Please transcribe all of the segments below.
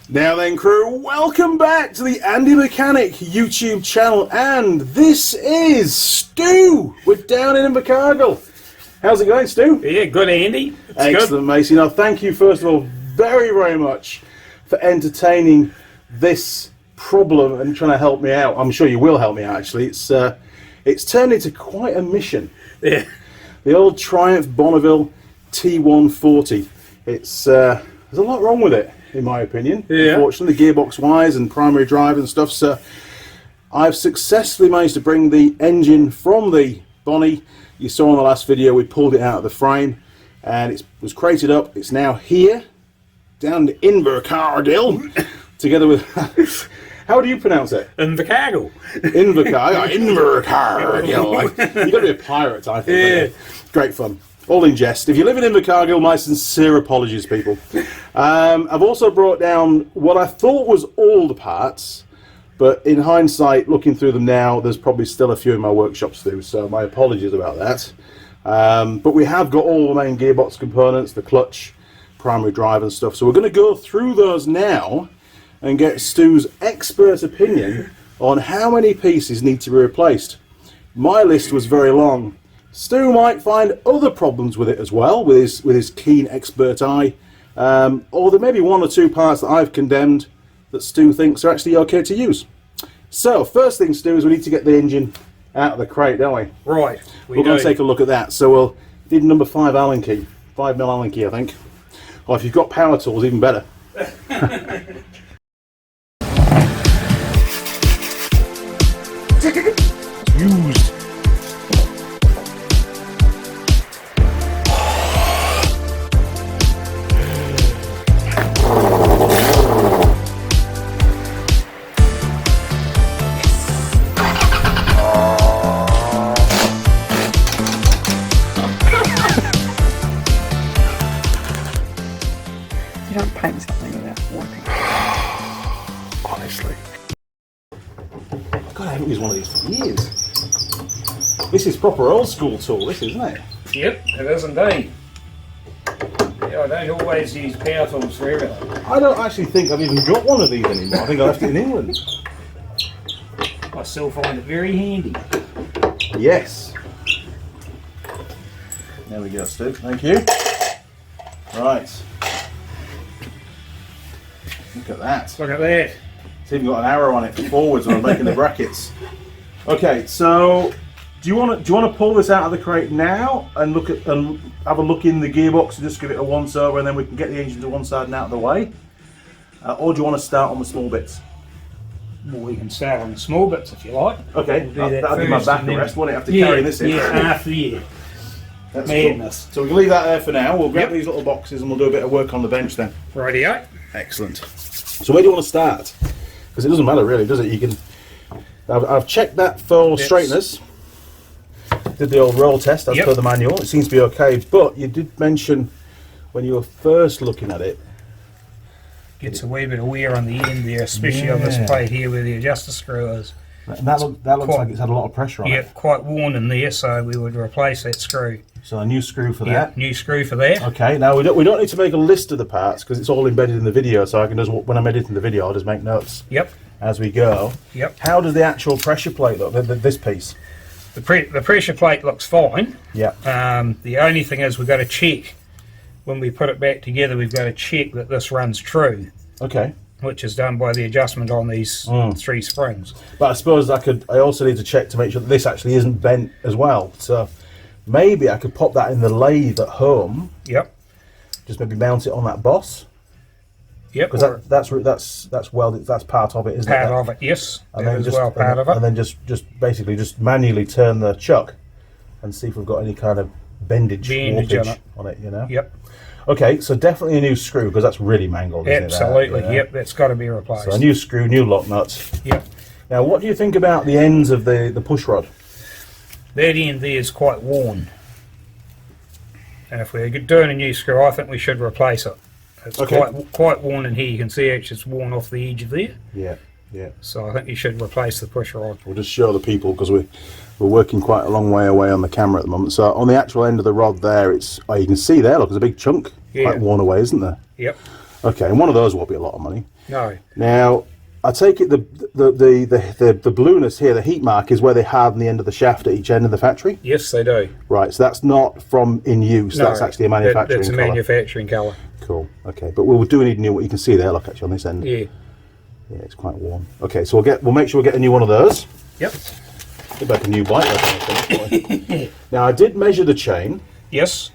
Now then, crew, welcome back to the Andy Mechanic YouTube channel, and this is Stu. We're down in Invercargill. How's it going, Stu? Yeah, good, Andy. It's excellent, Macy. Now, thank you, first of all, very, very much for entertaining this problem and trying to help me out. I'm sure you will help me out, actually. It's turned into quite a mission. Yeah. The old Triumph Bonneville T140. There's a lot wrong with it, in my opinion. Yeah. Unfortunately, the gearbox wires and primary drive and stuff. So I've successfully managed to bring the engine from the Bonnie. You saw in the last video we pulled it out of the frame, and it was crated up. It's now here, down to Invercargill, together with... How do you pronounce it? Invercargill. Invercargill. You've got to be a pirate, I think. Yeah. Great fun. All in jest. If you live in Invercargill, my sincere apologies, people. I've also brought down what I thought was all the parts, but in hindsight, looking through them now, there's probably still a few in my workshop to do, so my apologies about that. But we have got all the main gearbox components, the clutch, primary drive and stuff, so we're going to go through those now and get Stu's expert opinion on how many pieces need to be replaced. My list was very long. Stu might find other problems with it as well, with his keen expert eye, or there may be one or two parts that I've condemned that Stu thinks are actually okay to use. So, first thing, Stu, is we need to get the engine out of the crate, don't we? Right. We're going to take a look at that. So we'll need number 5 Allen key, 5mm Allen key, I think. Or if you've got power tools, even better. Use. You don't paint something without warning. Honestly. God, I haven't used one of these for years. This is proper old school tool, this, isn't it? Yep, it is indeed. Yeah, I don't always use power tools for everything. I don't actually think I've even got one of these anymore. I think I left it in England. I still find it very handy. Yes. There we go, Stu. Thank you. Right. Look at that. Look at that. It's even got an arrow on it for forwards when I'm making the brackets. Okay, so do you want to pull this out of the crate now and have a look in the gearbox and just give it a once over, and then we can get the engine to one side and out of the way? Or do you want to start on the small bits? Well, we can start on the small bits if you like. Okay, We'll do that'll be my back rest, won't it? Have to carry this in. Yeah, after the That's madness. Cool. So we can leave that there for now. We'll grab these little boxes and we'll do a bit of work on the bench then. Rightio. Excellent. So where do you want to start? Because it doesn't matter really, does it? You can. I've checked that for straighteners. Did the old roll test as per the manual. It seems to be okay. But you did mention when you were first looking at it, Gets a wee bit of wear on the end there, especially on this plate here where the adjuster screw is. and that looks like it's had a lot of pressure on it. Yep, quite worn in there, so we would replace that screw. So a new screw for Yep, that. new screw for that. Okay. Now we don't need to make a list of the parts because it's all embedded in the video. So I can just, when I'm editing the video, I'll just make notes. Yep. As we go. Yep. How does the actual pressure plate look? This piece. The pressure plate looks fine. Yeah. The only thing is we've got to check when we put it back together. We've got to check that this runs true. Okay. Which is done by the adjustment on these 3 springs. But I suppose I also need to check to make sure that this actually isn't bent as well. So maybe I could pop that in the lathe at home. Yep. Just maybe mount it on that boss. Yep. Because that's welded. That's part of it, isn't it? Part of it, yes. And That then is just part of it. And then just basically just manually turn the chuck and see if we've got any kind of warpage on it. You know. Yep. Okay, so definitely a new screw because that's really mangled. Isn't Absolutely. it, Yep. That's got to be replaced. So a new screw, new lock nuts. Yep. Now, what do you think about the ends of the push rod? That end there is quite worn. And if we're doing a new screw, I think we should replace it. It's quite worn in here. You can see it's worn off the edge of there. Yeah, yeah. So I think you should replace the push rod. We'll just show the people because we're working quite a long way away on the camera at the moment. So on the actual end of the rod there, you can see there, look, there's a big chunk quite worn away, isn't there? Yep. Okay, and one of those won't be a lot of money. No. Now, I take it the blueness here, the heat mark, is where they harden the end of the shaft at each end of the factory? Yes, they do. Right, so that's not from in use, No, that's actually a manufacturing That's a colour. manufacturing colour. Cool, okay, but we do need a new one. You can see there, look, actually, on this end. Yeah. Yeah, it's quite warm. Okay, so we'll make sure we get a new one of those. Yep. Get back a new bike. I think. Now, I did measure the chain. Yes.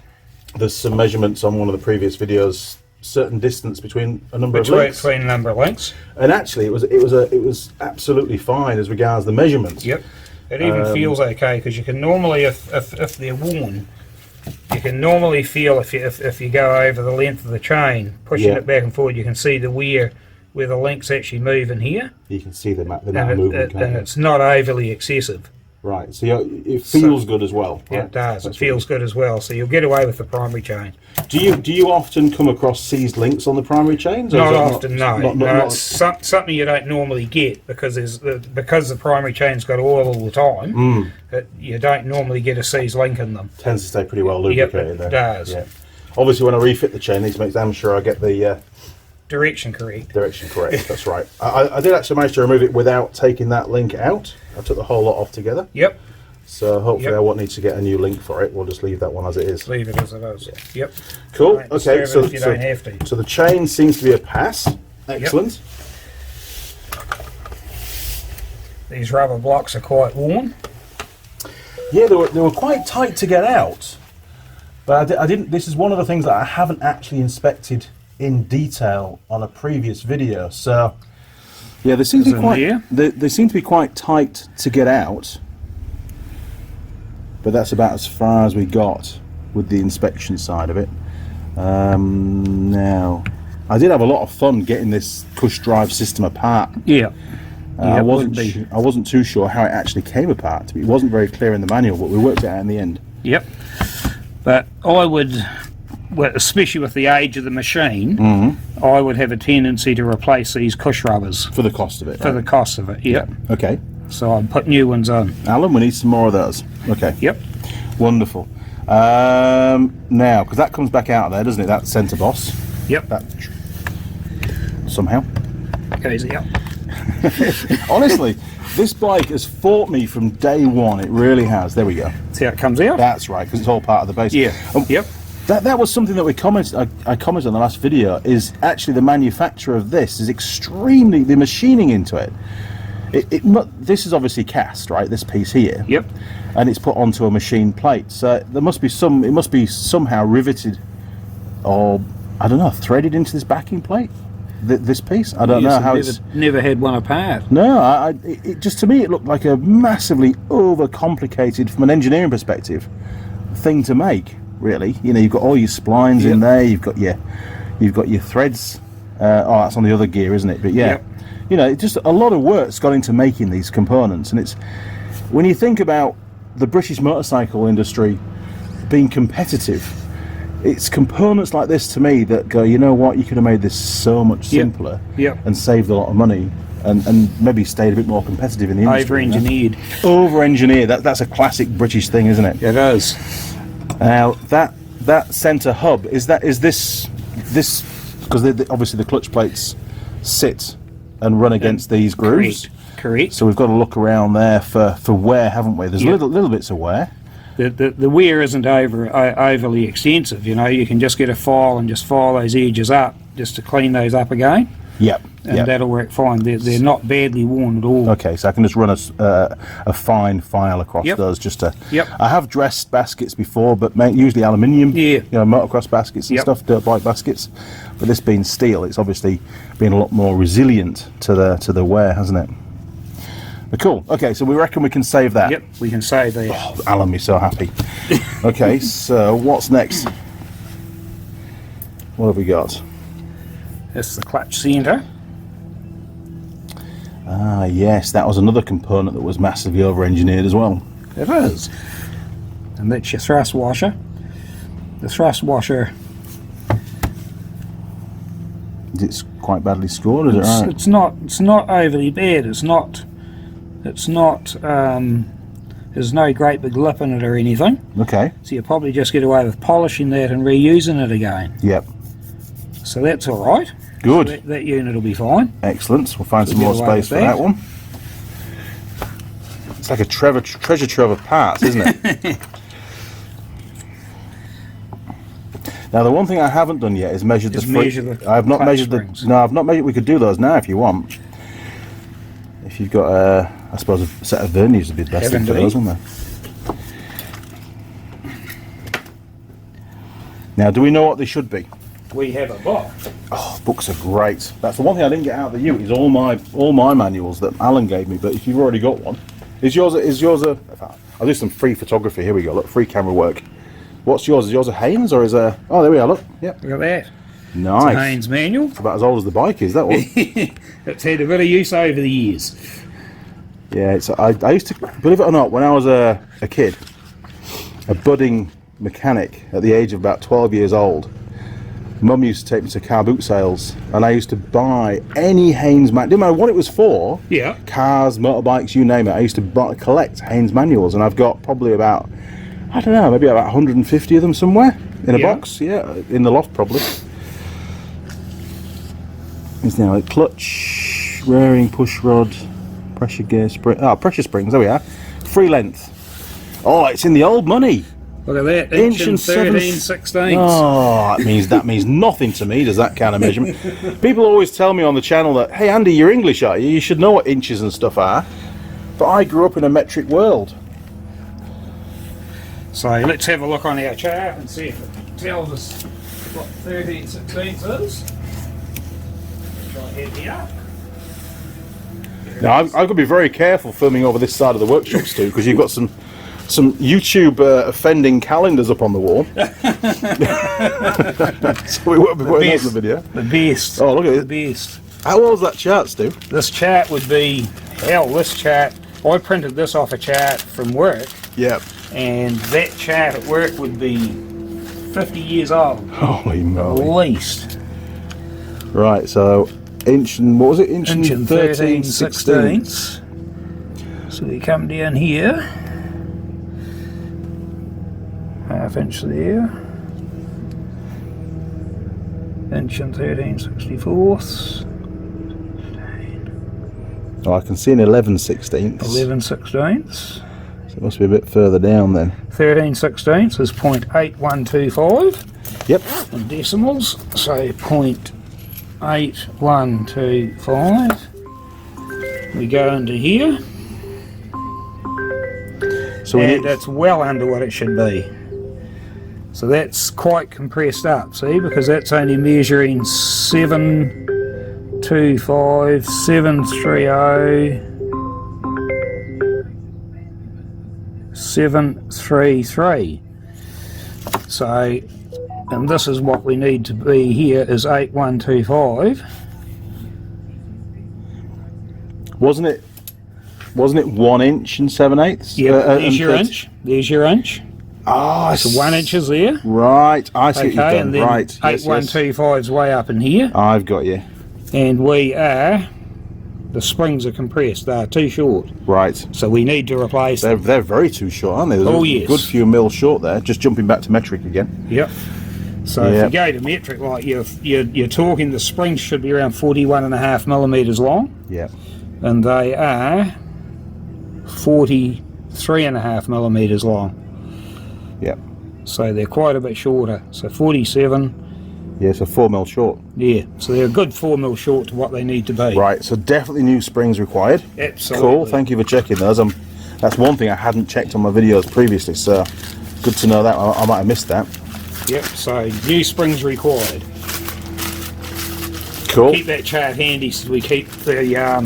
There's some measurements on one of the previous videos, certain distance between a number of links. Between a number of links. And actually, it was absolutely fine as regards the measurements. Yep. It even feels okay, because you can normally, if they're worn, you can normally feel if you go over the length of the chain, pushing it back and forward, you can see the wear where the links actually move in here. You can see the amount of movement. And it's not overly excessive. Right, so it feels good as well. Yeah, right? it does. That's It feels good as well. So you'll get away with the primary chain. Do you often come across seized links on the primary chains? Not often, no. Not, It's something you don't normally get, because because the primary chain's got oil all the time. You don't normally get a seized link in them. Tends to stay pretty well lubricated. Yep, it does. Yeah. Obviously, when I refit the chain, I need to make damn sure I get the Direction correct. Direction correct. That's right. I did actually manage to remove it without taking that link out. I took the whole lot off together. Yep. So hopefully I won't need to get a new link for it. We'll just leave that one as it is. Leave it as it is. Yep. Cool. Don't Okay. disturb it if you don't have to. So the chain seems to be a pass. Excellent. These rubber blocks are quite worn. Yeah, they were quite tight to get out. But I didn't. This is one of the things that I haven't actually inspected in detail on a previous video. So yeah, they seem to be quite. They seem to be quite tight to get out. But that's about as far as we got with the inspection side of it. Now, I did have a lot of fun getting this Cush drive system apart. Yeah. I wasn't too sure how it actually came apart. It wasn't very clear in the manual, but we worked it out in the end. Yep. But I would, well, especially with the age of the machine, I would have a tendency to replace these Cush rubbers. For the cost of it. For the cost of it, yep. Okay. So I'd put new ones on. Alan, we need some more of those. Okay. Yep. Wonderful. Now, because that comes back out of there, doesn't it? That centre boss. Yep. That somehow goes out. Honestly, this bike has fought me from day one. It really has. There we go. See how it comes out? That's right, because it's all part of the base. Yeah. Yep. That was something that we commented. I commented on the last video. Is actually the manufacture of this is extremely the machining into it. This is obviously cast, right? This piece here. Yep. And it's put onto a machine plate. So there must be it must be somehow riveted, or I don't know, threaded into this backing plate. This piece. I don't know how it's. Never had one apart. No, it just to me it looked like a massively overcomplicated, from an engineering perspective, thing to make. Really, you know, you've got all your splines in there. You've got your threads. Oh, that's on the other gear, isn't it? But yeah. Yep. You know, just a lot of work's gone into making these components, and it's when you think about the British motorcycle industry being competitive, it's components like this to me that go, you know what, you could have made this so much simpler and saved a lot of money, and maybe stayed a bit more competitive in the industry. Over-engineered. Over-engineered. That's a classic British thing, isn't it? It is. Now that centre hub is this because obviously the clutch plates sit and run against these grooves. Correct. So we've got to look around there for wear, haven't we? There's little bits of wear. The wear isn't overly extensive. You know, you can just get a file and just file those edges up just to clean those up again. Yep. And that'll work fine. They're not badly worn at all. Okay, so I can just run a fine file across those just to. I have dressed baskets before, but usually aluminium. Yeah. You know, motocross baskets and stuff, dirt bike baskets. But this being steel, it's obviously been a lot more resilient to the wear, hasn't it? But cool. Okay, so we reckon we can save that. Yep, we can save that. Oh, Alan, be so happy. Okay, so what's next? What have we got? That's the clutch centre. Ah, yes, that was another component that was massively over-engineered as well. It is. And that's your thrust washer. The thrust washer... It's quite badly scored, is it right? It's not overly bad. It's not there's no great big lip in it or anything. Okay. So you probably just get away with polishing that and reusing it again. Yep. So that's all right. Good. So that unit will be fine. Excellent. We'll find some We'll more get away space with for that that. one. It's like a treasure trove of parts, isn't it? Now, the one thing I haven't done yet is measured the measure I have not clutch measured springs. No, I've not measured. We could do those now if you want. If you've got, I suppose, a set of verniers would be the best thing for those, wouldn't they? Now, do we know what they should be? We have a book. Oh, books are great. That's the one thing I didn't get out of the ute. Is all my manuals that Alan gave me. But if you've already got one, is yours a? I'll do some free photography. Here we go. Look, free camera work. What's yours? Is yours a Haynes or is a? Oh, there we are. Look. Yep. Look at that. Nice. It's a Haynes manual. It's about as old as the bike is, that one. It's had a bit of use over the years. Yeah, it's. I used to, believe it or not, when I was a kid, a budding mechanic at the age of about 12 years old, Mum used to take me to car boot sales, and I used to buy any Haynes manual. Didn't matter what it was for. Yeah. Cars, motorbikes, you name it. I used to collect Haynes manuals, and I've got probably about, I don't know, maybe about 150 of them somewhere in a box. Yeah, in the loft probably. It's now a clutch, rearing, push rod, pressure gear, spring. Oh, pressure springs. There we are. Free length. Oh, it's in the old money. Look at that. Inch and 13/16. Oh, that means nothing to me. Does that kind of measurement? People always tell me on the channel that, hey Andy, you're English, are you? You should know what inches and stuff are. But I grew up in a metric world. So let's have a look on our chart and see if it tells us what 13/16 is. Try head me up. Now I've got to be very careful filming over this side of the workshop, Stu, because you've got some YouTube offending calendars up on the wall. So we won't be putting those in the video. The best. Oh, look at it. The best. How old is that chart, Stu? This chart would be, this chart, I printed this off a chart from work, Yeah. and that chart at work would be 50 years old. Holy At moly. least. Right, so inch and, what was it? Inch and 13/16. So we come down here. Half inch there. Inch and 13/64. Oh, I can see an 11/16. 11/16. So it must be a bit further down then. 13/16 is 0.8125 Yep. in decimals, so 0.8125. We go into here, So we and need, that's well under what it should be. So that's quite compressed up, see, because that's only measuring 725, 730, 733. So, and this is what we need to be here is 8125. wasn't it 1 inch and 7/8? Yeah, there's your inch. There's your inch. Oh, So 1 inch is there. right. I see what you've Okay, done. and then Right. Yes, 8125 is way up in here. I've got you. And the springs are compressed, they're too short. Right. So we need to replace them. They're very too short, aren't they? There's Oh, a yes. good few mil short there. Just jumping back to metric again. Yep. So Yep. if you go to metric, like you're talking, the springs should be around 41.5 millimeters long, Yeah. and they are 43.5 millimeters long. Yeah. So they're quite a bit shorter. So 47. Yeah, so 4 mil short. Yeah. So they're a good 4 mil short to what they need to be. Right, so definitely new springs required. Absolutely. Cool, thank you for checking those. That's one thing I hadn't checked on my videos previously, so good to know that. I might have missed that. Yep. So new springs required. Cool. Keep that chart handy so we keep the Yeah,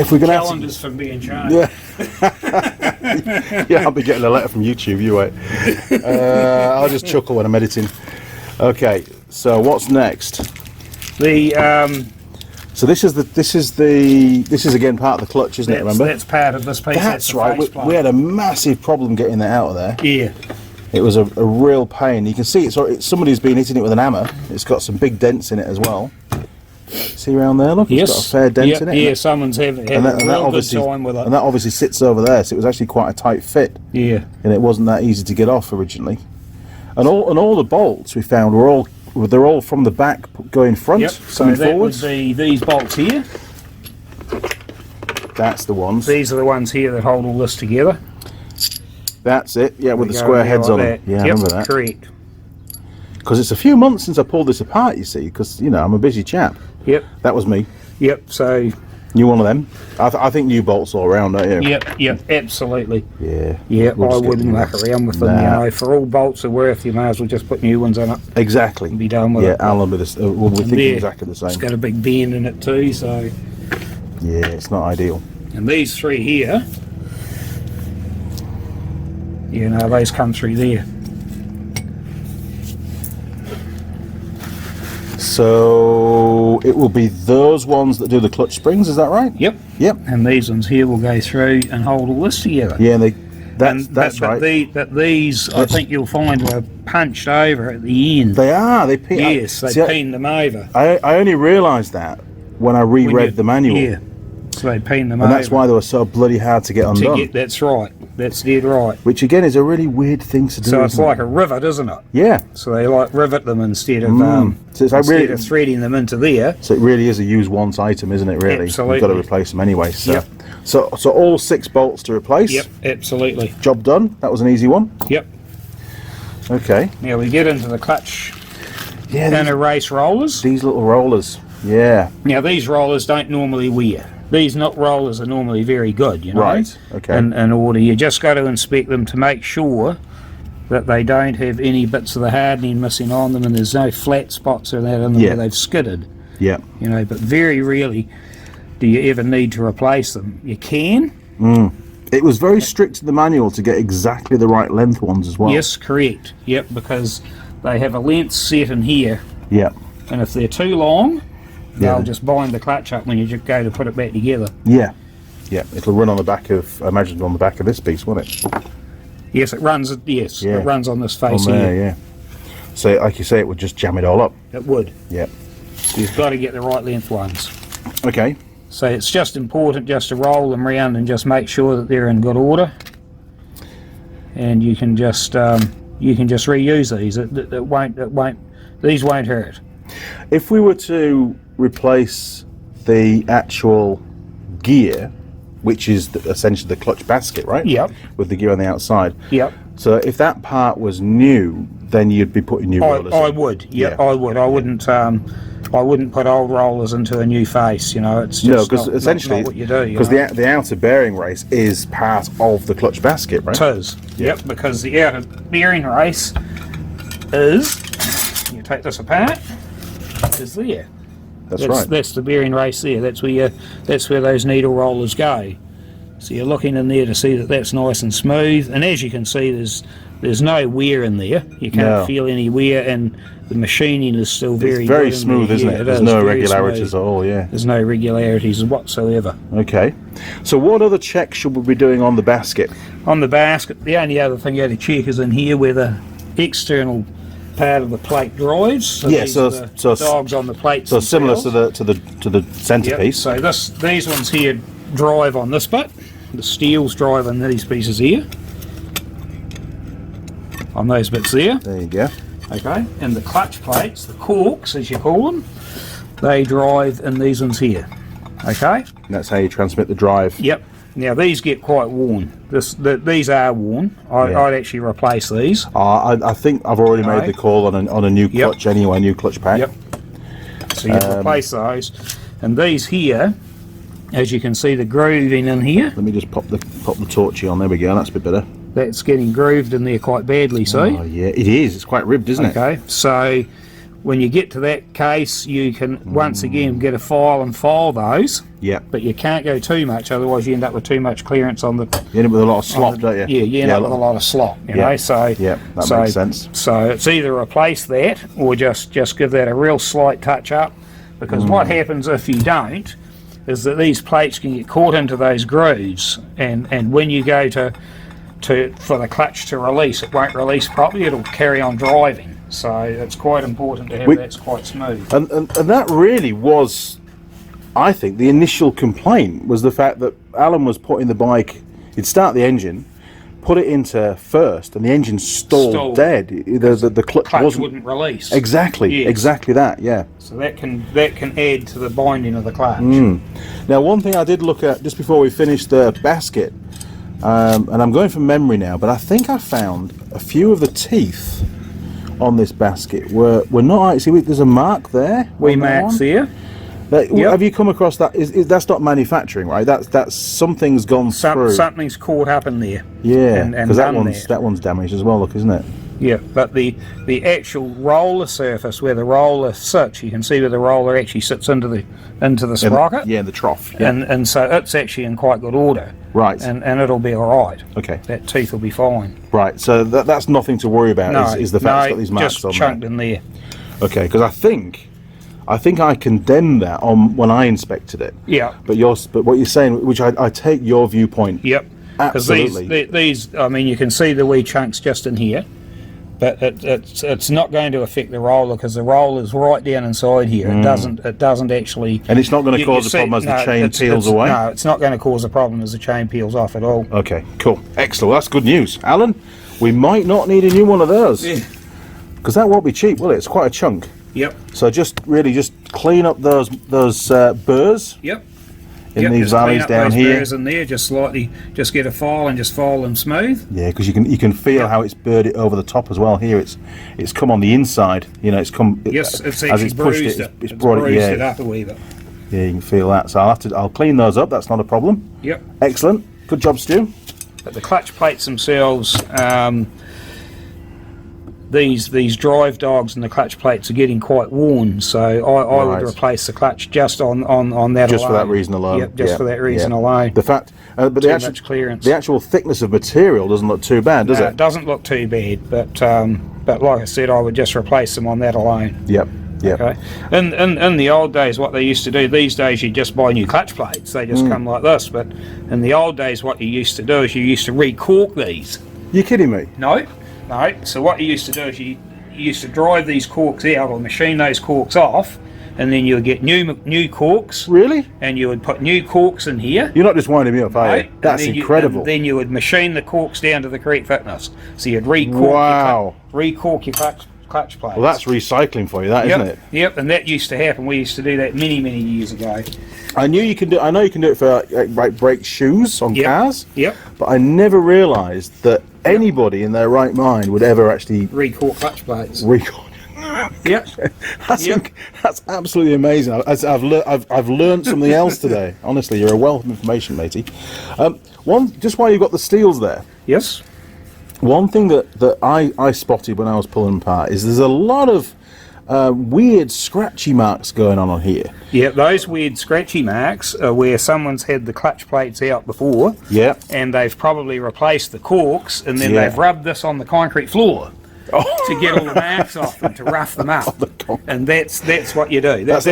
if we're going to have to... calendars from being changed. Yeah. Yeah, I'll be getting a letter from YouTube, you wait. I'll just chuckle when I'm editing. Okay, so what's next? The So this is again part of the clutch, isn't it? Remember? that's part of this piece. That's the right. faceplate. We had a massive problem getting that out of there. Yeah. It was a real pain. You can see it's somebody's been hitting it with an hammer. It's got some big dents in it as well. See around there? Look, Yes. it's got a fair dent in it. Yeah, someone's having a real good time with it. And that obviously sits over there, so it was actually quite a tight fit. Yeah. And it wasn't that easy to get off originally. And all the bolts we found were all they're all from the back going front, Yep. So coming that forwards. would be these bolts here. That's the ones. These are the ones here that hold all this together. That's it. Yeah, with the They go square in there heads like on that. them. Yeah, I Yep, remember that. correct. Because it's a few months since I pulled this apart. You see, because I'm a busy chap. Yep. That was me. Yep. So. You one of them? I think new bolts all around, don't you? Yep. Yep. Absolutely. Yeah. Yeah, We'll I just get wouldn't new muck ones. around with them. Nah. You know, for all bolts are worth, you may as well just put new ones on it Exactly. and be done with Yeah, it. Alan with this. We're thinking there, exactly the It's same. got a big bend in it too. So, Yeah, it's not ideal. and these three here, you know, those come through there. So it will be those ones that do the clutch springs. Is that right? Yep. Yep. And these ones here will go through and hold all this together. Yeah, and And- that's but right. But these, I think you'll find, were punched over at the end. They are. They pin. Yes, they See, peen them over. I only realised that when I When reread you- the manual. Yeah. So they peen them And over. that's why they were so bloody hard to get to undone. get, that's right. That's dead right. Which again is a really weird thing to do. So it's isn't it? like a rivet, isn't it? Yeah. So they like rivet them instead of So it's like really, of threading them into there. so it really is a use once item, isn't it? Really, Absolutely. you've got to replace them anyway. So, Yep. so all 6 bolts to replace. Yep, absolutely. Job done. That was an easy one. Yep. Okay. Now we get into the clutch Yeah. and erase rollers. These little rollers. Yeah. Now these rollers don't normally wear. These rollers are normally very good, you know. Right, okay. In order, you just got to inspect them to make sure that they don't have any bits of the hardening missing on them, and there's no flat spots or that in them Yeah. where they've skidded. Yeah. You know, but very rarely do you ever need to replace them. You can. It was very strict in the manual to get exactly the right length ones as well. Yes, correct. Yep, because they have a length set in here, Yeah. and if they're too long, Yeah. they'll just bind the clutch up when you just go to put it back together. Yeah. Yeah. It'll run on the back of. I imagine on the back of this piece, won't it? Yes, it runs. Yes, Yeah. it runs on this On face there. here. Yeah. So, like you say, it would just jam it all up. It would. Yeah. So you've got to get the right length ones. Okay. So it's just important just to roll them around and just make sure that they're in good order. And you can just reuse these. It won't. These won't hurt. If we were to replace the actual gear, which is essentially the clutch basket, right? Yep. With the gear on the outside. Yep. So if that part was new, then you'd be putting new rollers I in. would. Yep, Yeah. I would. I wouldn't put old rollers into a new face. You know, it's just No, because not essentially, what you do. because the outer bearing race is part of the clutch basket, right? It is. Yep, because the outer bearing race is, you take this apart, is there. That's right. That's the bearing race there. That's where those needle rollers go. So you're looking in there to see that that's nice and smooth. And as you can see, there's no wear in there. You can't No. feel any wear, and the machining is still very It's very good in smooth, there. isn't Yeah, it? it There's is, no very irregularities smooth. at all, yeah. There's no irregularities whatsoever. Okay. So what other checks should we be doing on the basket? On the basket, the only other thing you have to check is in here where the external part of the plate drives. So Yeah, these so- are the so- dogs on the plates. So similar themselves. to the Yep, centerpiece. so these ones here drive on this bit. The steels drive on these pieces here. On those bits there. There you go. Okay. And the clutch plates, the corks as you call them, they drive in these ones here. Okay? And that's how you transmit the drive. Yep. Now these get quite worn. These are worn. Yeah. I'd actually replace these. I think I've already made Right. the call on a new Yep. clutch anyway, new clutch pack. Yep. So you replace those. And these here, as you can see the grooving in here, Let me just pop the torchy on. There we go. That's a bit better. that's getting grooved in there quite badly, see? Oh yeah, it is. It's quite ribbed, isn't it? Okay, so when you get to that case, you can once again get a file and file those, Yeah. but you can't go too much, otherwise you end up with too much clearance on the. You end up with a lot of slop, on the- don't you? Yeah, you end up with a lot of slop. You Yeah. know, so Yeah, that makes sense. So it's either replace that or just give that a real slight touch up, because what happens if you don't is that these plates can get caught into those grooves, and when you go to for the clutch to release, it won't release properly. It'll carry on driving. So it's quite important to have that's quite smooth. And that really was, I think, the initial complaint was the fact that Alan was putting the bike. He'd start the engine, put it into first, and the engine stalled dead. The clutch wouldn't release. Exactly, exactly that. Yeah. So that can add to the binding of the clutch. Now, one thing I did look at just before we finished the basket, and I'm going from memory now, but I think I found a few of the teeth on this basket were not actually. There's a mark there. Wee marks there. Have you come across that? That's not manufacturing, right? That's something's gone through. Something's caught up in there. Yeah, because that one's damaged as well. Look, isn't it? Yeah, but the actual roller surface where the roller sits, you can see where the roller actually sits into the sprocket. In the trough. Yeah. And so it's actually in quite good order. Right. And it'll be all right. Okay. That teeth will be fine. Right. So that's nothing to worry about. Is the fact it's got these marks on just chunked in there. Okay, because I think I condemned that on when I inspected it. Yeah. But what you're saying, which I take your viewpoint. Yep. Absolutely. Because these, I mean, you can see the wee chunks just in here, but it's not going to affect the roller because the roller's right down inside here. It doesn't actually. And it's not going to cause a problem as the chain peels away. No, it's not going to cause a problem as the chain peels off at all. Okay, cool, excellent. Well, that's good news, Alan. We might not need a new one of those. Because that won't be cheap, will it? It's quite a chunk. Yep. So just clean up those burrs. Yep. In these valleys down here. Burrs in there, just get a file and just file them smooth. Yeah, because you can feel how it's burred it over the top as well. Here it's come on the inside. You know, it's come. Yes, it's actually as it's pushed bruised it. It's brought bruised it. it up a wee bit. Yeah, you can feel that. So I'll clean those up. That's not a problem. Yep. Excellent. Good job, Stu. But the clutch plates themselves. These drive dogs and the clutch plates are getting quite worn, so I would replace the clutch just on that just alone. for that reason alone. Yep, just for that reason alone. The fact, but much clearance. The actual thickness of material doesn't look too bad, does it? It doesn't look too bad, but like I said, I would just replace them on that alone. Yep. Yep. Okay. In the old days, what they used to do. These days, you just buy new clutch plates. They just come like this. But in the old days, what you used to do is you used to recork these. You kidding me? No. So what you used to do is you used to drive these corks out or machine those corks off, and then you would get new corks. Really? And you would put new corks in here. You're not just winding me up, are you? That's incredible. Then you would machine the corks down to the correct thickness. So you'd recork your clutch plates. Well, that's recycling for you, isn't it? Yep, and that used to happen. We used to do that many years ago. I know you can do it for brake shoes on cars. Yep. But I never realised that anybody in their right mind would ever actually recork clutch plates. Yep. That's absolutely amazing. I've learned something else today. Honestly, you're a wealth of information, matey. Just while you've got the steels there. Yes. One thing that I spotted when I was pulling them apart is there's a lot of weird scratchy marks going on here. Yeah, those weird scratchy marks are where someone's had the clutch plates out before. Yeah. And they've probably replaced the corks, and then they've rubbed this on the concrete floor to get all the marks off them, to rough them up. And that's what you do. That's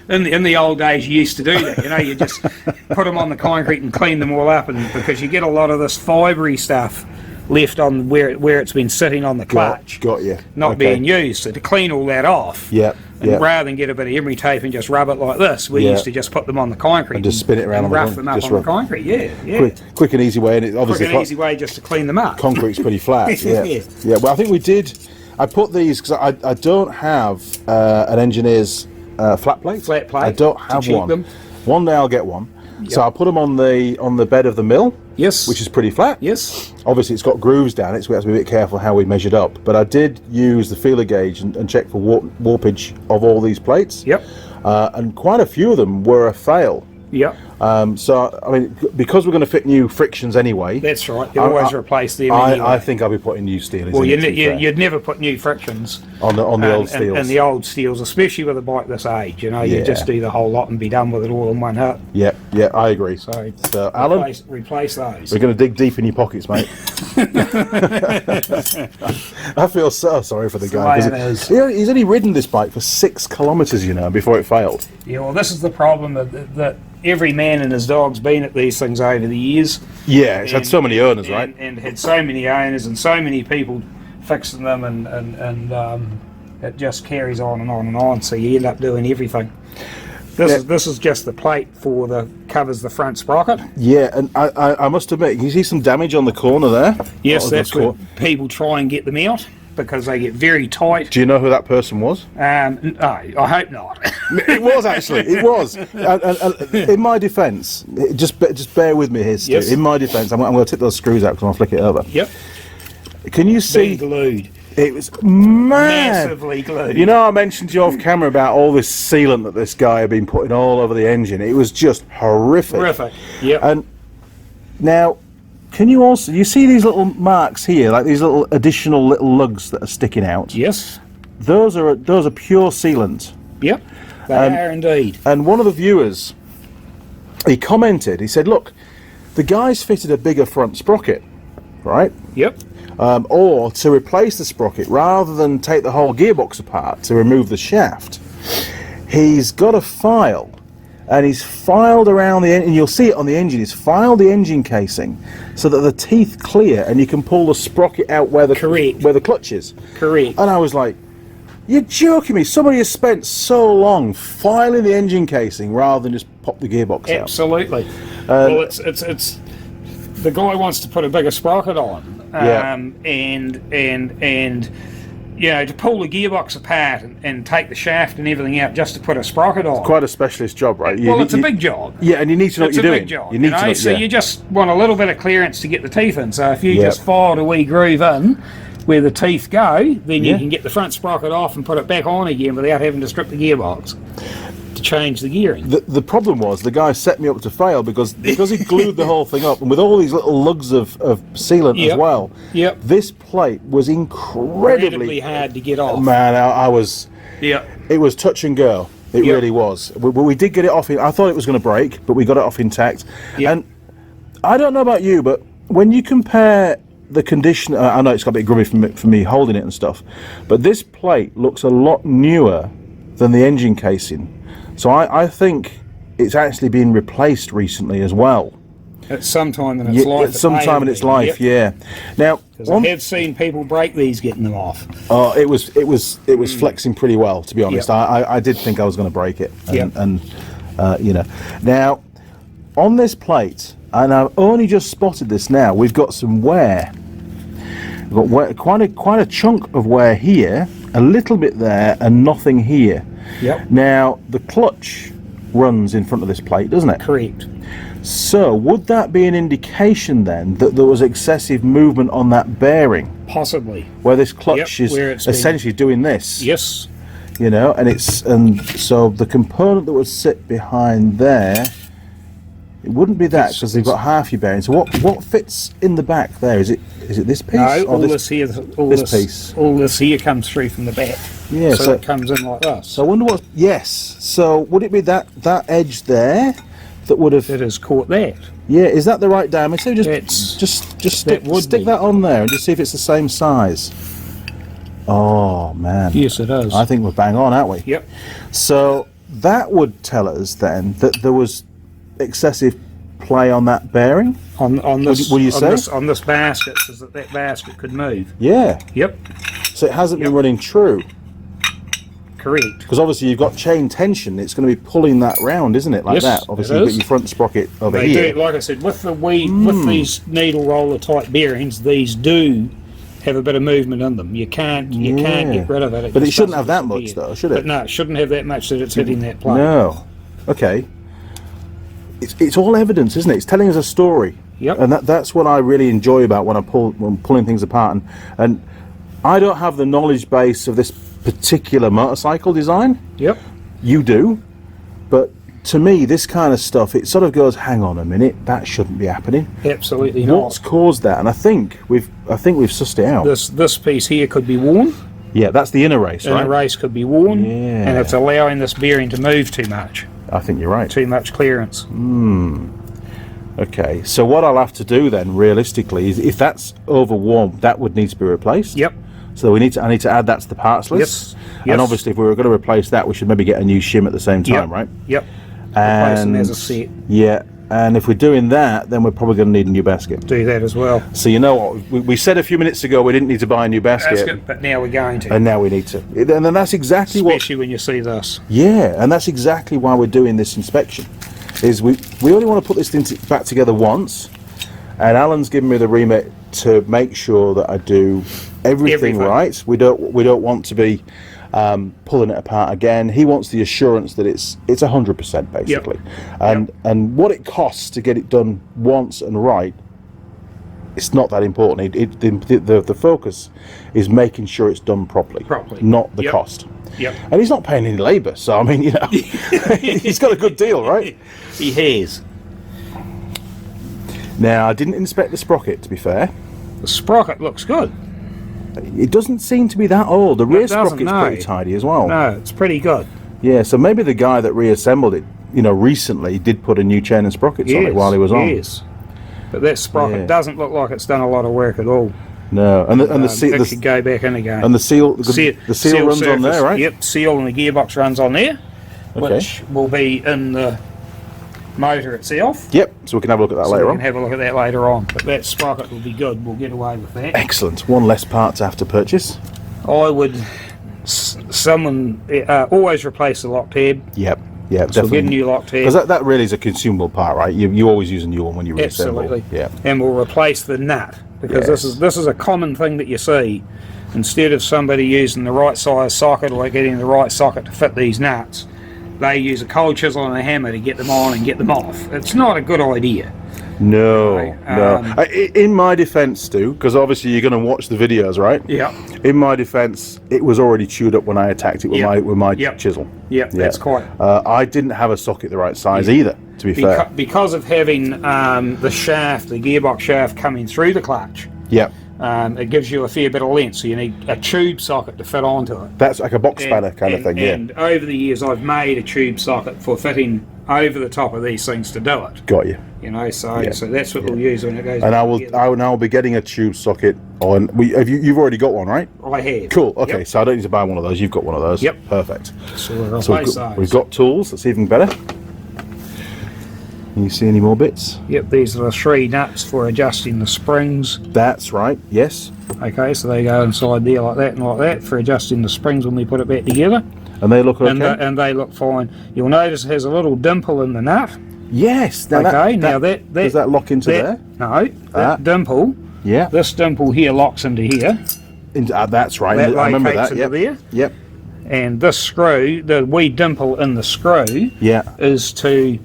in the old days you used to do that. You know, you just put them on the concrete and clean them all up, and because you get a lot of this fibrey stuff left on where it's been sitting on the clutch. Got you. Not being used. So to clean all that off. Yeah. And rather than get a bit of emery tape and just rub it like this, we used to just put them on the concrete and just spin it around and rough them up on the concrete. Yeah. Quick and easy way, and obviously quick and easy way just to clean them up. Concrete's pretty flat. Yeah. Well, I think we did. I put these because I don't have an engineer's flat plate. I don't have one. One day I'll get one. Yep. So I'll put them on the bed of the mill. Yes. Which is pretty flat. Yes. Obviously it's got grooves down it, so we have to be a bit careful how we measured up. But I did use the feeler gauge and check for warpage of all these plates. Yep. And quite a few of them were a fail. Yep. So, I mean, because we're going to fit new frictions anyway. That's right. You always replace them anyway. I think I'll be putting new steel. Well, you'd never put new frictions on the old steels. And the old steels, especially with a bike this age, you know, you just do the whole lot and be done with it all in one hit. Yeah, I agree. So Alan, replace those. We're going to dig deep in your pockets, mate. I feel so sorry for the guy. He's only ridden this bike for 6 kilometres, you know, before it failed. Yeah, well, this is the problem that every man and his dog's been at these things over the years. Yeah, it's had so many owners, right? And had so many owners and so many people fixing them, and it just carries on and on and on. So you end up doing everything. This is just the plate for covers the front sprocket. Yeah, and I must admit, you see some damage on the corner there? Yes, that's where people try and get them out because they get very tight. Do you know who that person was? No, I hope not. It was actually. It was. And in my defence, just bear with me here, Stu. Yes. In my defence, I'm going to take those screws out because I'm going to flick it over. Yep. Can you see? Being glued. It was mad. Massively glued. You know, I mentioned to you off camera about all this sealant that this guy had been putting all over the engine. It was just horrific. Horrific. Yep. And now, can you also you see these little marks here, like these little additional little lugs that are sticking out? Yes. Those are pure sealant. Yep. They are indeed. And one of the viewers, he commented. He said, "Look, the guy's fitted a bigger front sprocket, right? Yep. Or to replace the sprocket, rather than take the whole gearbox apart to remove the shaft, he's got a file, and he's filed around the engine. You'll see it on the engine. He's filed the engine casing so that the teeth clear, and you can pull the sprocket out where the clutch is. Correct. And I was like, you're joking me. Somebody has spent so long filing the engine casing rather than just pop the gearbox out. Absolutely. Well, it's the guy wants to put a bigger sprocket on. And you know, to pull the gearbox apart and take the shaft and everything out just to put a sprocket on. Quite a specialist job, right? Well, it's a big job. Yeah, and you need to know what you're doing. It's a big job. You need to know, so you just want a little bit of clearance to get the teeth in. So if you just filed a wee groove in where the teeth go, then you can get the front sprocket off and put it back on again without having to strip the gearbox to change the gearing. The problem was the guy set me up to fail because he glued the whole thing up, and with all these little lugs of sealant as well. Yep. This plate was incredibly hard to get off. Man, I was. Yeah. It was touch and go. It really was. We did get it off. I thought it was going to break, but we got it off intact. Yep. And I don't know about you, but when you compare the condition, I know it's got a bit grubby for me holding it and stuff, but this plate looks a lot newer than the engine casing. So I think it's actually been replaced recently as well. At some time in its life. At some time in its life, yeah. Now, I have seen people break these getting them off. Oh, it was flexing pretty well, to be honest. I did think I was going to break it, and you know. Now, on this plate, and I've only just spotted this now, we've got some wear. We've got quite a chunk of wear here, a little bit there, and nothing here. Yep. Now, the clutch runs in front of this plate, doesn't it? Correct. So, would that be an indication then that there was excessive movement on that bearing? Possibly. Where this clutch is essentially doing this. Yes. You know, and so the component that would sit behind there, it wouldn't be that because they've got half your bearing. So what fits in the back there? Is it this piece? No, or all this here, this piece. All this here comes through from the back. Yeah, so it comes in like this. So I wonder what. Yes. So would it be that edge there that would have? It has caught that. Yeah. Is that the right diameter? Just stick that on there and just see if it's the same size. Oh man. Yes, it is. I think we're bang on, aren't we? Yep. So that would tell us then that there was excessive play on that bearing. On this, would you say? On this basket, so that basket could move. Yeah. Yep. So it hasn't been running true. Correct. Because obviously you've got chain tension. It's going to be pulling that round, isn't it? Like yes, that. Obviously you've got your front sprocket over here. Do, like I said, with these needle roller type bearings, these do have a bit of movement in them. You can't get rid of it. But it shouldn't have that much though, should it? But no, it shouldn't have that much that it's hitting that plate. No. Okay. It's all evidence, isn't it? It's telling us a story. Yep. And that's what I really enjoy about when I'm pulling things apart. And I don't have the knowledge base of this particular motorcycle design. Yep. You do. But to me, this kind of stuff, it sort of goes, hang on a minute, that shouldn't be happening. Absolutely not. What's caused that? And I think we've sussed it out. This piece here could be worn. Yeah, that's the inner race, right? Inner race could be worn. Yeah. And it's allowing this bearing to move too much. I think you're right. Too much clearance. Okay, so what I'll have to do then, realistically, is if that's overworn, that would need to be replaced. Yep. So I need to add that to the parts list. Yes. And obviously, if we were going to replace that, we should maybe get a new shim at the same time, right? Yep. Replace them as a set. Yeah, And if we're doing that, then we're probably going to need a new basket. Do that as well. So you know what? We said a few minutes ago we didn't need to buy a new basket. But now we're going to. And now we need to. And then that's exactly Especially when you see this. Yeah, and that's exactly why we're doing this inspection. Is we only want to put this thing back together once, and Alan's given me the remit to make sure that I do everything right. We don't want to be pulling it apart again. He wants the assurance that it's 100% basically. Yep. And what it costs to get it done once and right, it's not that important. The focus is making sure it's done properly, not the cost. Yep. And he's not paying any labour, so I mean, you know, he's got a good deal, right? He has. Now, I didn't inspect the sprocket, to be fair. The sprocket looks good. It doesn't seem to be that old. The rear sprocket's pretty tidy as well. No, it's pretty good. Yeah, so maybe the guy that reassembled it, you know, recently did put a new chain and sprockets on it while he was on. Yes. But that sprocket doesn't look like it's done a lot of work at all. No, and the seal should go back in again. And the seal runs surface on there, right? Yep, seal and the gearbox runs on there, which will be in the motor itself. Yep, so we can have a look at that later on. We can have a look at that later on. But that sprocket will be good. We'll get away with that. Excellent. One less part to have to purchase. I would always replace the lock tab. Yep. Yeah, so definitely. we'll get a new lock tab. Because that really is a consumable part, right? You always use a new one when you reassemble. Absolutely. Yeah. And we'll replace the nut, because this is a common thing that you see. Instead of somebody using the right size socket or getting the right socket to fit these nuts, they use a cold chisel and a hammer to get them on and get them off. It's not a good idea. No, no. In my defence, Stu, because obviously you're going to watch the videos, right? Yeah. In my defence, it was already chewed up when I attacked it with my chisel. Yep, that's quite. I didn't have a socket the right size either, to be fair. Because of having the shaft, the gearbox shaft coming through the clutch. Yep. It gives you a fair bit of length, so you need a tube socket to fit onto it. That's like a box spanner kind of thing, yeah. And over the years, I've made a tube socket for fitting over the top of these things to do it. Got you. You know, so that's what we'll use when it goes. And I will now be getting a tube socket on. You've already got one, right? I have. Cool. Okay, so I don't need to buy one of those. You've got one of those. Yep. Perfect. So we've got tools. That's even better. Can you see any more bits? Yep, these are the 3 nuts for adjusting the springs. That's right, yes. Okay, so they go inside there like that and like that for adjusting the springs when we put it back together. And they look okay? And they look fine. You'll notice it has a little dimple in the nut. Yes. Now does that lock into there? No, that dimple. Yeah. This dimple here locks into here. That's right. That I remember that. Into there. Yep. And this screw, the wee dimple in the screw, is to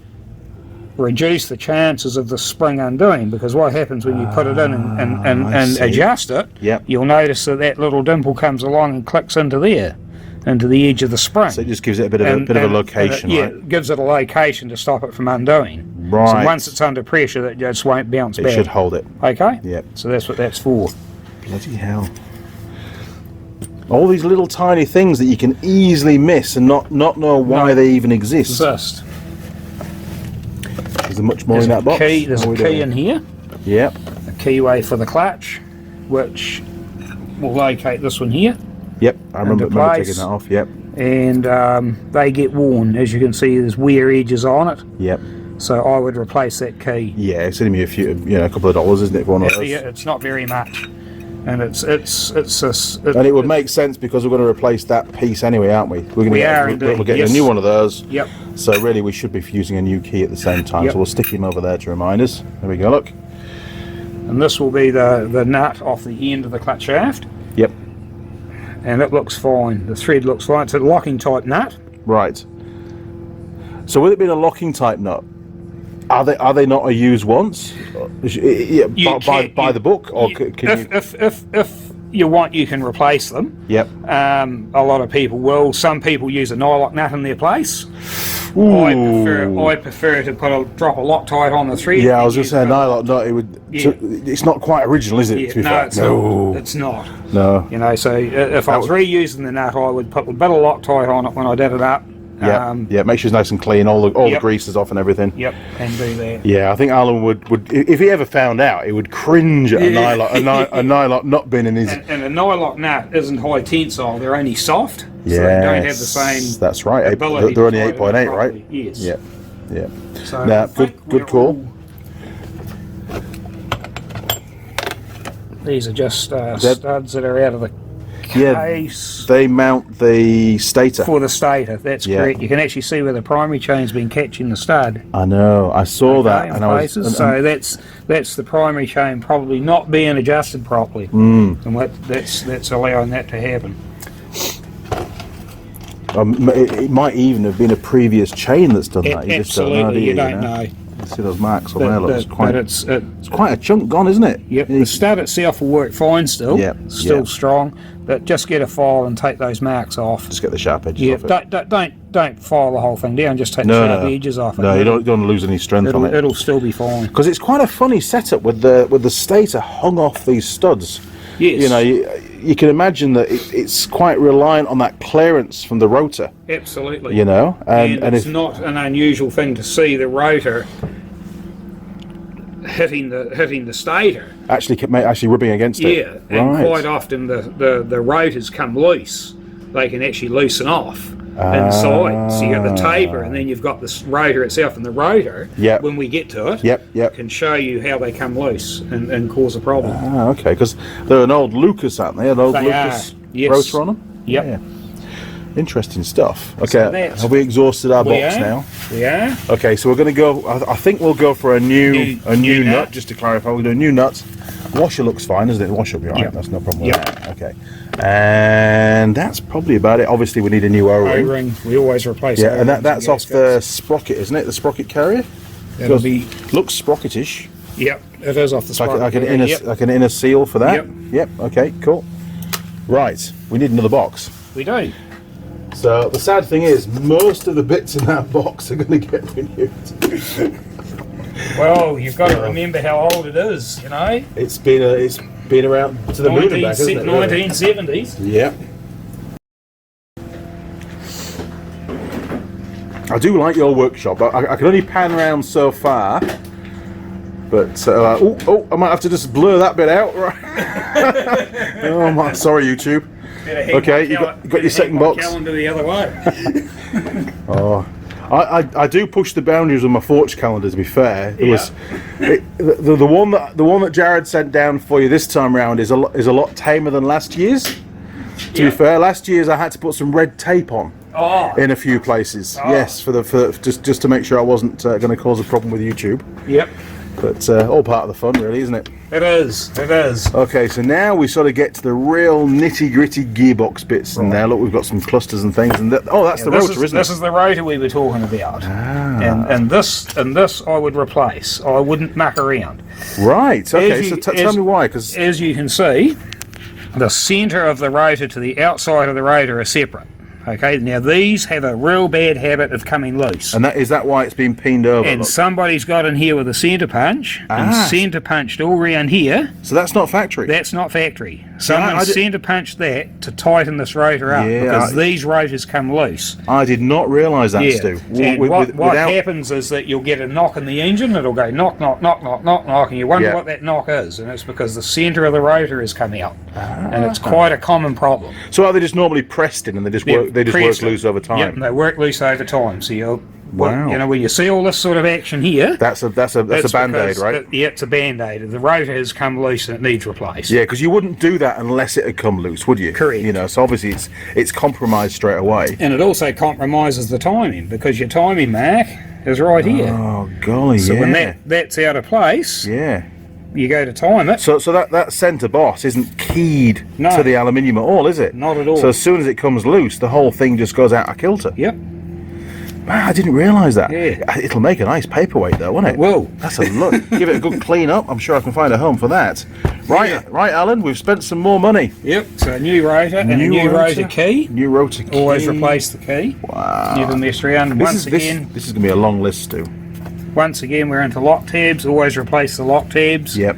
reduce the chances of the spring undoing, because what happens when you put it in and adjust it, you'll notice that little dimple comes along and clicks into there, into the edge of the spring. So it just gives it a bit of a location, right? It gives it a location to stop it from undoing. Right. So once it's under pressure, that just won't bounce back. It should hold it. Okay? Yep. So that's what that's for. Bloody hell. All these little tiny things that you can easily miss and not know why they even exist. Is there much more in that box? There's a key in here. Yep. A keyway for the clutch, which will locate this one here. Yep, I remember taking that off, yep. And they get worn. As you can see, there's wear edges on it. Yep. So I would replace that key. Yeah, it's only me a couple of dollars, isn't it, for one of those? Yeah, it's not very much. And and it would make sense because we're going to replace that piece anyway, aren't we? We're getting a new one of those. Yep. So really, we should be using a new key at the same time. So we'll stick him over there to remind us. There we go. Look. And this will be the nut off the end of the clutch shaft. Yep. And it looks fine. The thread looks fine. It's a locking type nut. Right. So with it being a locking type nut, are they not a use once? By the book, or if you want, you can replace them. Yep. A lot of people will. Some people use a nylock nut in their place. Ooh. I prefer to drop a Loctite on the thread. Yeah, I was going to say a nylock nut. It's not quite original, is it? Yeah, to be fair? It's not. No. You know, so if I was reusing the nut, I would put a bit of Loctite on it when I did it up. Yeah, make sure it's nice and clean, all the grease is off and everything. Yep, and do that. Yeah, I think Alan would if he ever found out, he would cringe at a nylock nut being in his. And a nylock nut isn't high tensile; they're only soft, so they they don't have the same. That's right. They're only 8.8, right? Yes. Yeah. Yeah. So Now, I think good we're call. all- These are just studs that are out of the case They mount the stator. for the stator. That's Yeah. correct. You can actually see where the primary chain's been catching the stud. I know. I saw that, In and I was. places. So that's the primary chain probably not being adjusted properly, and that's allowing that to happen. It might even have been a previous chain that's done that. You just don't know, do Absolutely, you? you don't know. You see those marks on there? Look, it's But it's quite a chunk gone, isn't it? Yep, the stud itself will work fine still. Yep, Still yep. strong, but just get a file and take those marks off. Just get the sharp edges Yeah, off it. don't file the whole thing down. Just take the No, sharp no. edges off it. No, you don't want to lose any strength on it. It'll still be fine. Because it's quite a funny setup with the stator hung off these studs. Yes. You know, you can imagine that it's quite reliant on that clearance from the rotor. Absolutely. You know, and it's if not an unusual thing to see the rotor hitting the stator. actually rubbing against it. Yeah, and Right. quite often the rotors come loose. They can actually loosen off inside. So you got the taper, and then you've got this rotor itself, and the rotor. Yep. When we get to it. Yep. Can show you how they come loose and cause a problem. Ah, okay. Because they're an old Lucas, aren't they? An old They Lucas are, yes. rotor on them. Yep. Yeah. Interesting stuff. Okay. So that's- Have we exhausted our We box are. now? We are. Okay, so we're going to go. I think we'll go for a new New nut. nut. Just to clarify, we'll do a new nut. Washer looks fine, isn't it? The washer will be alright. Yep. That's no problem with Yep. that. Okay, and that's probably about it. Obviously, we need a new O-ring. O-ring. We always replace. Yeah, and O-rings that's and off the gaskets. sprocket, isn't it? The sprocket carrier. That'll be. Looks sprocketish. Yep. It is off the sprocket. Like an carrier, inner, yep. like an inner seal for that. Yep. Yep. Okay. Cool. Right. We need another box. We do. So the sad thing is, most of the bits in that box are going to get renewed. Well, you've got to remember how old it is. You know. It's been around to the moon and back, isn't it? Really? 1970s. Yeah. I do like your workshop. I can only pan around so far. But I might have to just blur that bit out. Right. Oh my, sorry YouTube. Okay, you got your second box. Calendar the other way. Oh, I do push the boundaries with my Forge calendar. To be fair, the one that Jared sent down for you this time round is a lot tamer than last year's. To be fair, last year's I had to put some red tape on in a few places. Yes, for just to make sure I wasn't going to cause a problem with YouTube. Yep. But all part of the fun, really, isn't it? It is. It is. Okay, so now we sort of get to the real nitty-gritty gearbox bits, and now look, we've got some clusters and things, and that's the rotor, isn't it? This is the rotor we were talking about, and this I would replace. I wouldn't muck around. Right. Okay. So tell me why, because as you can see, the centre of the rotor to the outside of the rotor are separate. Okay, now these have a real bad habit of coming loose. and is that why it's been peened over? And look? somebody's got in here with a centre punch and centre punched all round here. So that's not factory. That's not factory. Someone I did- centre punched that to tighten this rotor up Yeah, because these rotors come loose. I did not realise that, Yeah. Stu. And what Without- happens is that you'll get a knock in the engine. It'll go knock, knock, knock, knock, knock, knock, and you wonder Yeah. what that knock is, and it's because the centre of the rotor has come out, and it's quite a common problem. So are they just normally pressed in and they just work Pressed loose over time? Yep, and they work loose over time. So you'll, Wow. you know, when you see all this sort of action here, That's a band-aid, right? Yeah, it's a band-aid. The rotor has come loose and it needs replaced. Yeah, because you wouldn't do that unless it had come loose, would you? Correct. You know, so obviously it's compromised straight away. And it also compromises the timing because your timing mark is right here. Oh golly, So yeah. when that's out of place, Yeah. you go to time it. So that centre boss isn't keyed No. to the aluminium at all, is it? Not at all. So as soon as it comes loose, the whole thing just goes out of kilter. Yep. Man, I didn't realise that. Yeah. It'll make a nice paperweight though, won't it? It will. That's a look. Give it a good clean up. I'm sure I can find a home for that. Right, Yeah. right, Alan. We've spent some more money. Yep. So a new rotor and a new rotor key. New rotor key. Always replace the key. Wow. Never mess around. And This is gonna be a long list, Stu. once again, we're into lock tabs. Always replace the lock tabs. Yep.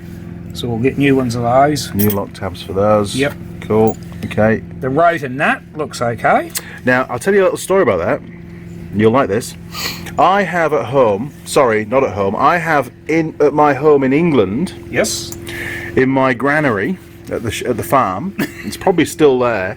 So we'll get new ones of those. New lock tabs for those. Yep. Cool. Okay. The rotor nut looks okay. Now I'll tell you a little story about that. You'll like this. I have at home. Sorry, not at home. I have at my home in England. Yes. In my granary at the farm, it's probably still there.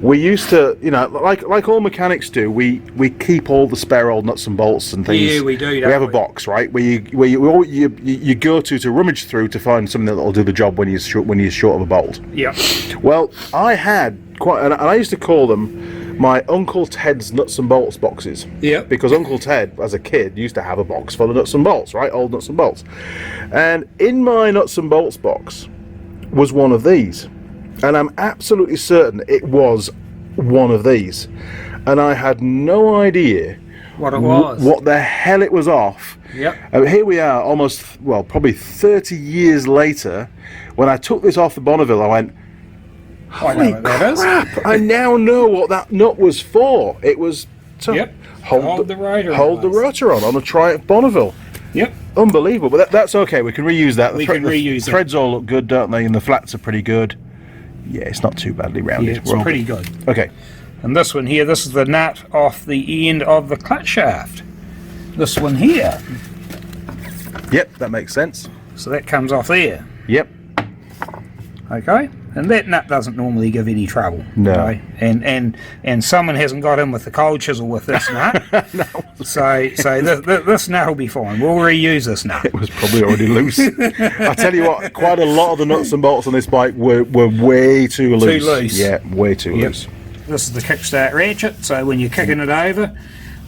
we used to, you know, like all mechanics do, we keep all the spare old nuts and bolts and things. Yeah, we do. We have a box, right, where you go to rummage through to find something that'll do the job when you're short of a bolt. Yeah. Well, I had and I used to call them my Uncle Ted's nuts and bolts boxes. Yeah. Because Uncle Ted, as a kid, used to have a box full of nuts and bolts, right? Old nuts and bolts. And in my nuts and bolts box was one of these. And I'm absolutely certain it was one of these. And I had no idea What it was. what the hell it was off. Yep. And here we are almost, well, probably 30 years later. When I took this off the Bonneville, I went, I know holy what that is. crap, I now know what that nut was for. It was to hold the rotor on a Triumph Bonneville. Yep. Unbelievable, but that's okay. We can reuse that. We can reuse the threads all look good, don't they? And the flats are pretty good. Yeah, it's not too badly rounded. Yeah, it's pretty good. Okay. And this one here, this is the nut off the end of the clutch shaft. This one here. Yep, that makes sense. So that comes off there. Yep. Okay. And that nut doesn't normally give any trouble. No. Okay? And someone hasn't got in with the cold chisel with this nut. No. So this nut will be fine. We'll reuse this nut. It was probably already loose. I tell you what, quite a lot of the nuts and bolts on this bike were way too loose. Too loose. Yeah, way too loose. This is the Kickstart ratchet. So when you're kicking it over,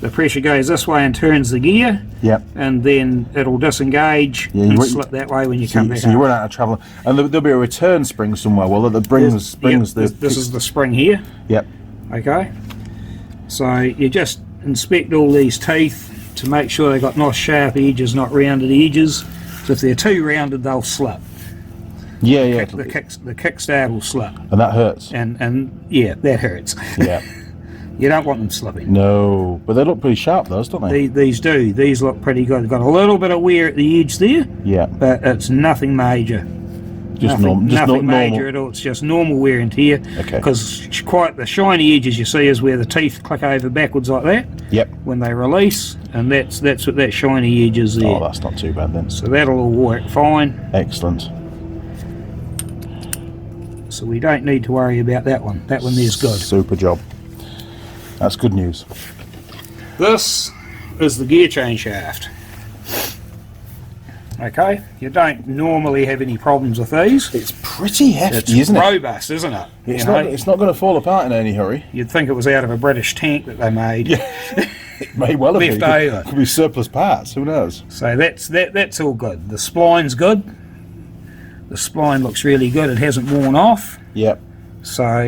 the pressure goes this way and turns the gear. Yep. And then it'll disengage and slip that way when you come back so you run out of travel. And there'll be a return spring somewhere, well, that brings this is the spring here. Yep. Okay. So you just inspect all these teeth to make sure they've got nice sharp edges, not rounded edges. So if they're too rounded, they'll slip. Yeah, The kickstart will slip. And that hurts. And yeah, that hurts. Yeah. You don't want them slipping. No, but they look pretty sharp, those, don't they? These do. These look pretty good. They've got a little bit of wear at the edge there. Yeah. But it's nothing major. Nothing major at all. It's just normal wear and tear. Okay. Because quite the shiny edges you see is where the teeth click over backwards like that. Yep. When they release, and that's what that shiny edge is there. Oh, that's not too bad then. So that'll all work fine. Excellent. So we don't need to worry about that one. That one there's good. Super job. That's good news. This is the gear chain shaft. Okay, you don't normally have any problems with these. It's pretty hefty, It's isn't it? robust, isn't it? It's not going to fall apart in any hurry. You'd think it was out of a British tank that they made. It may well have been. Left over. Could be surplus parts. Who knows? So that's all good. The spline's good. The spline looks really good. It hasn't worn off. Yep. So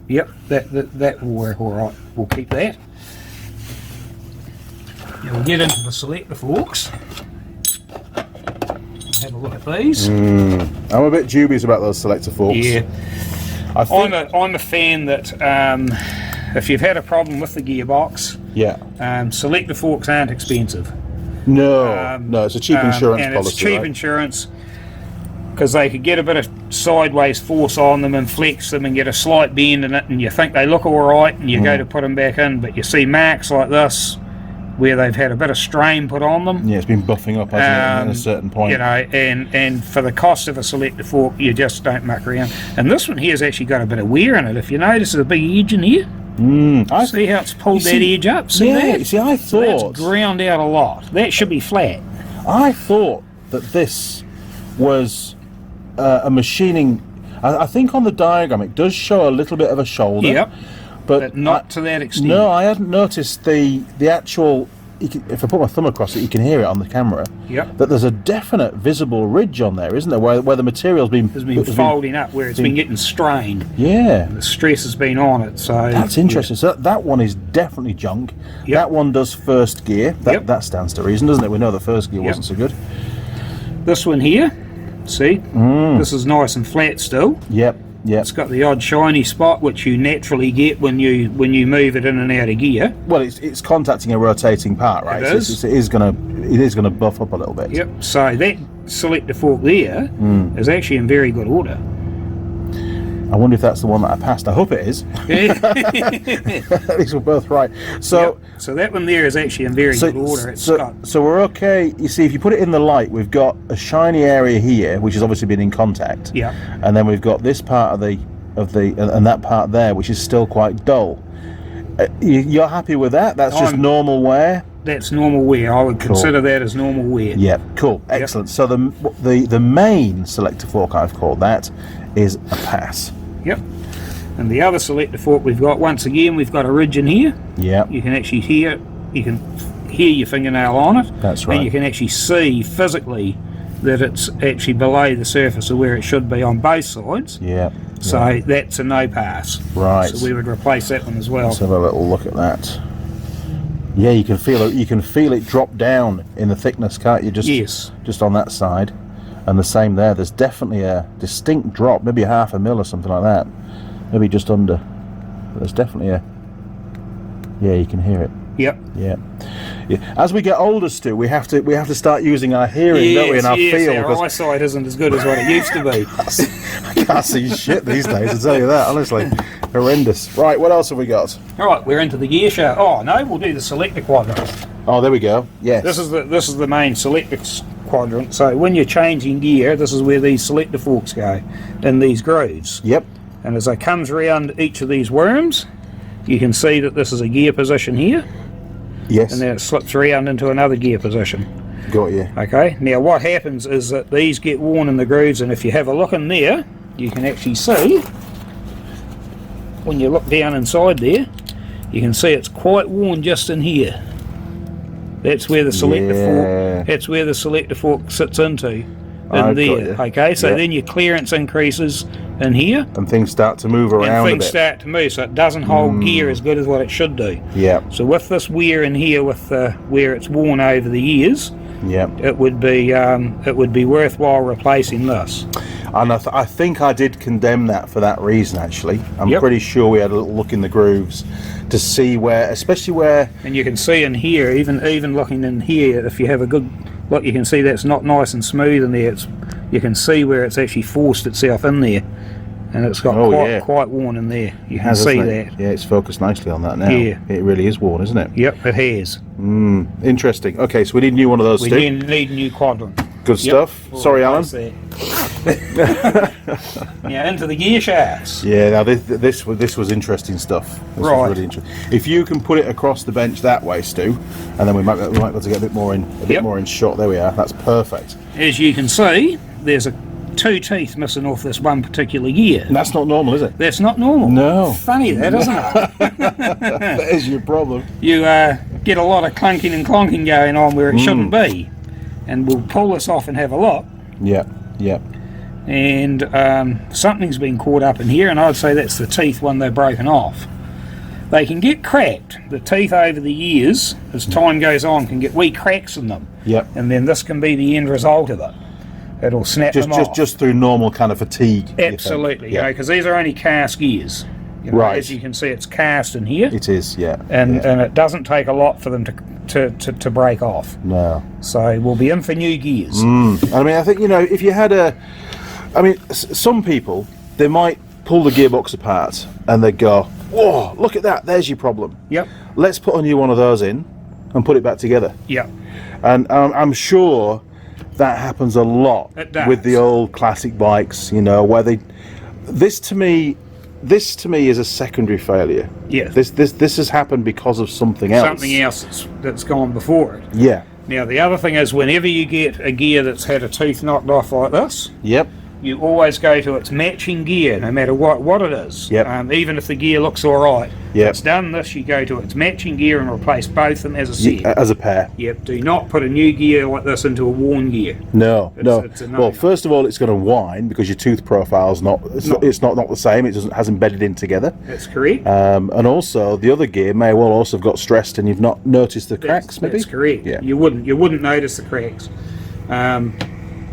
yep, that will work all right. We'll keep that. Now we'll get into the selector forks. Have a look at these. I'm a bit dubious about those selector forks. Yeah. I'm a fan that if you've had a problem with the gearbox, selector forks aren't expensive. No, it's a cheap insurance and policy. It's cheap right? insurance because they could get a bit of sideways force on them and flex them and get a slight bend in it, and you think they look all right, and you go to put them back in, but you see marks like this where they've had a bit of strain put on them. Yeah, it's been buffing up, hasn't it, at a certain point. You know, and for the cost of a selector fork, you just don't muck around. And this one here's actually got a bit of wear in it. If you notice, there's a big edge in here. See how it's pulled that edge up? See that? See, I So thought... that's ground out a lot. That should be flat. I thought that this was a machining... I think on the diagram it does show a little bit of a shoulder. Yep. But not to that extent. No, I hadn't noticed the actual... if I put my thumb across it, you can hear it on the camera. Yep. That there's a definite visible ridge on there, isn't there? Where the material's been... It's been folding up, where it's been getting strained. Yeah. The stress has been on it, so... That's interesting. So that one is definitely junk. Yep. That one does first gear. That stands to reason, doesn't it? We know the first gear wasn't so good. This one here, see? This is nice and flat still. Yep. It's got the odd shiny spot which you naturally get when you move it in and out of gear. Well, it's contacting a rotating part, right? It is. It is gonna buff up a little bit. Yep. So that selector fork there is actually in very good order. I wonder if that's the one that I passed. I hope it is. At least we're both right. So, so that one there is actually in very good order. So we're okay. You see, if you put it in the light, we've got a shiny area here, which has obviously been in contact. Yeah. And then we've got this part of the of the and that part there, which is still quite dull. You're happy with that? That's just normal wear? That's normal wear. I would consider that as normal wear. Yeah, cool, excellent. So the main selector fork, I've called that, is a pass. Yep. And the other selector fork we've got, once again, we've got a ridge in here. Yeah. You can actually hear your fingernail on it. That's right. And you can actually see physically that it's actually below the surface of where it should be on both sides. Yeah. So that's a no pass. Right. So we would replace that one as well. Let's have a little look at that. Yeah, you can feel it. You can feel it drop down in the thickness, can't you? Just on that side, and the same there. There's definitely a distinct drop, maybe half a mil or something like that, maybe just under. But there's definitely a. Yeah, you can hear it. Yep. Yeah. As we get older, Stu, we have to start using our hearing, don't we, and our feel. Our eyesight isn't as good as what it used to be. I can't see shit these days, I tell you that, honestly. Horrendous. Right, what else have we got? All right, we're into the gear shaft. Oh no, we'll do the selector quadrant. Oh, there we go. Yes. This is the main selector quadrant. So when you're changing gear, this is where these selector forks go, in these grooves. Yep. And as it comes around each of these worms, you can see that this is a gear position here. Yes. And then it slips around into another gear position. Got you. Okay, now what happens is that these get worn in the grooves, and if you have a look in there, you can actually see, when you look down inside there, you can see it's quite worn just in here. That's where the selector fork. That's where the selector fork sits into. There. Okay, so then your clearance increases in here, and things start to move around. And things start to move, so it doesn't hold gear as good as what it should do. Yeah. So with this wear in here, with where it's worn over the years, it would be worthwhile replacing this. And I think I did condemn that for that reason. Actually, I'm pretty sure we had a little look in the grooves to see where, especially where. And you can see in here, even looking in here, if you have a good look, you can see that's not nice and smooth in there. You can see where it's actually forced itself in there, and it's got quite worn in there. You can see that. Yeah, it's focused nicely on that now. Yeah, it really is worn, isn't it? Yep, it has. Interesting. Okay, so we need a new one of those. We need a new quadrant. Good stuff. Sorry, Alan. Now into the gear shafts. Yeah, now this was interesting stuff. This was really interesting. If you can put it across the bench that way, Stu, and then we might be able to get a bit more in shot. There we are. That's perfect. As you can see, there's two teeth missing off this one particular gear. And that's not normal, is it? That's not normal. No. Funny that, isn't it? That is your problem. You get a lot of clunking and clonking going on where it shouldn't be. And we'll pull this off and have a look. Yeah, yeah. And something's been caught up in here, and I'd say that's the teeth when they're broken off. They can get cracked. The teeth over the years, as time goes on, can get wee cracks in them. Yep. And then this can be the end result of it. It'll snap them off. Just through normal kind of fatigue. Absolutely, because these are only cast gears. Right. As you can see, it's cast in here. It is, yeah. And it doesn't take a lot for them to break off. No. So we'll be in for new gears. I mean, I think, if you had some people, they might pull the gearbox apart and they go, whoa, look at that, there's your problem. Yep. Let's put a new one of those in and put it back together. Yep. And I'm sure that happens a lot with the old classic bikes, where this to me is a secondary failure. Yeah. This has happened because of something else. Something else that's gone before it. Yeah. Now the other thing is, whenever you get a gear that's had a tooth knocked off like this, yep, you always go to its matching gear, no matter what it is. Yep. Even if the gear looks all right. Yep. If it's done this, you go to its matching gear and replace both of them as a set. As a pair. Yep. Do not put a new gear like this into a worn gear. No. It's a no. Well, first of all, it's going to whine because your tooth profile's not the same. It has embedded in together. That's correct. And also the other gear may well also have got stressed and you've not noticed the cracks. Maybe. That's correct. Yeah. You wouldn't notice the cracks.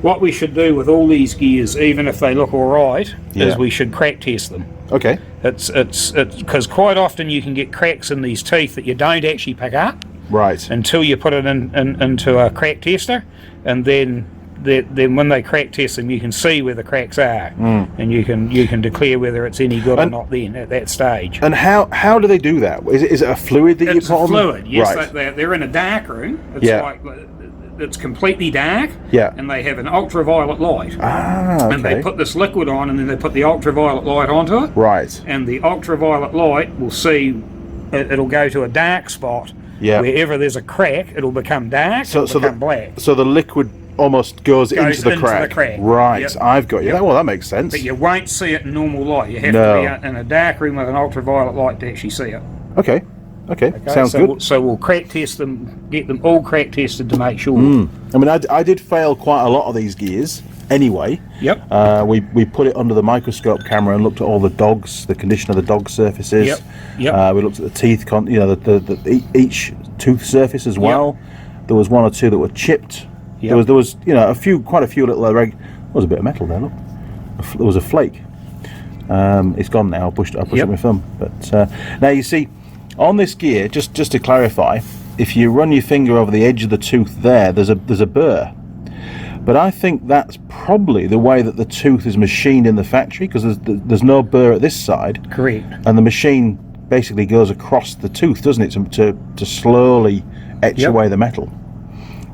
What we should do with all these gears, even if they look all right, is we should crack test them. Okay. It's because quite often you can get cracks in these teeth that you don't actually pick up. Right. Until you put it into a crack tester, and then when they crack test them, you can see where the cracks are, and you can declare whether it's any good or not. Then at that stage. And how do they do that? Is it a fluid that you put on? It's a fluid. Yes, right. they're in a dark room. It's like it's completely dark, Yeah. and they have an ultraviolet light. Ah, okay. And they put this liquid on, and then they put the ultraviolet light onto it. Right. And the ultraviolet light will see, it'll go to a dark spot. Yeah. Wherever there's a crack, it'll become dark, it'll become black. So the liquid almost goes into the crack. Right, Yep. I've got you. Yep. Well, that makes sense. But you won't see it in normal light. You have No. to be in a dark room with an ultraviolet light to actually see it. Okay. Sounds good. So we'll crack test them, get them all crack tested to make sure. I mean, I did fail quite a lot of these gears anyway. Yep. We put it under the microscope camera and looked at all the dogs, the condition of the dog surfaces. Yep. Yep. We looked at the teeth, each tooth surface as well. Yep. There was one or two that were chipped. Yep. There was quite a few little there was a bit of metal there. Look, there was a flake. It's gone now. I pushed it with my thumb. But now you see, on this gear, just to clarify, if you run your finger over the edge of the tooth there's a burr. But I think that's probably the way that the tooth is machined in the factory, because there's no burr at this side. Correct. And the machine basically goes across the tooth, doesn't it, to slowly etch away the metal.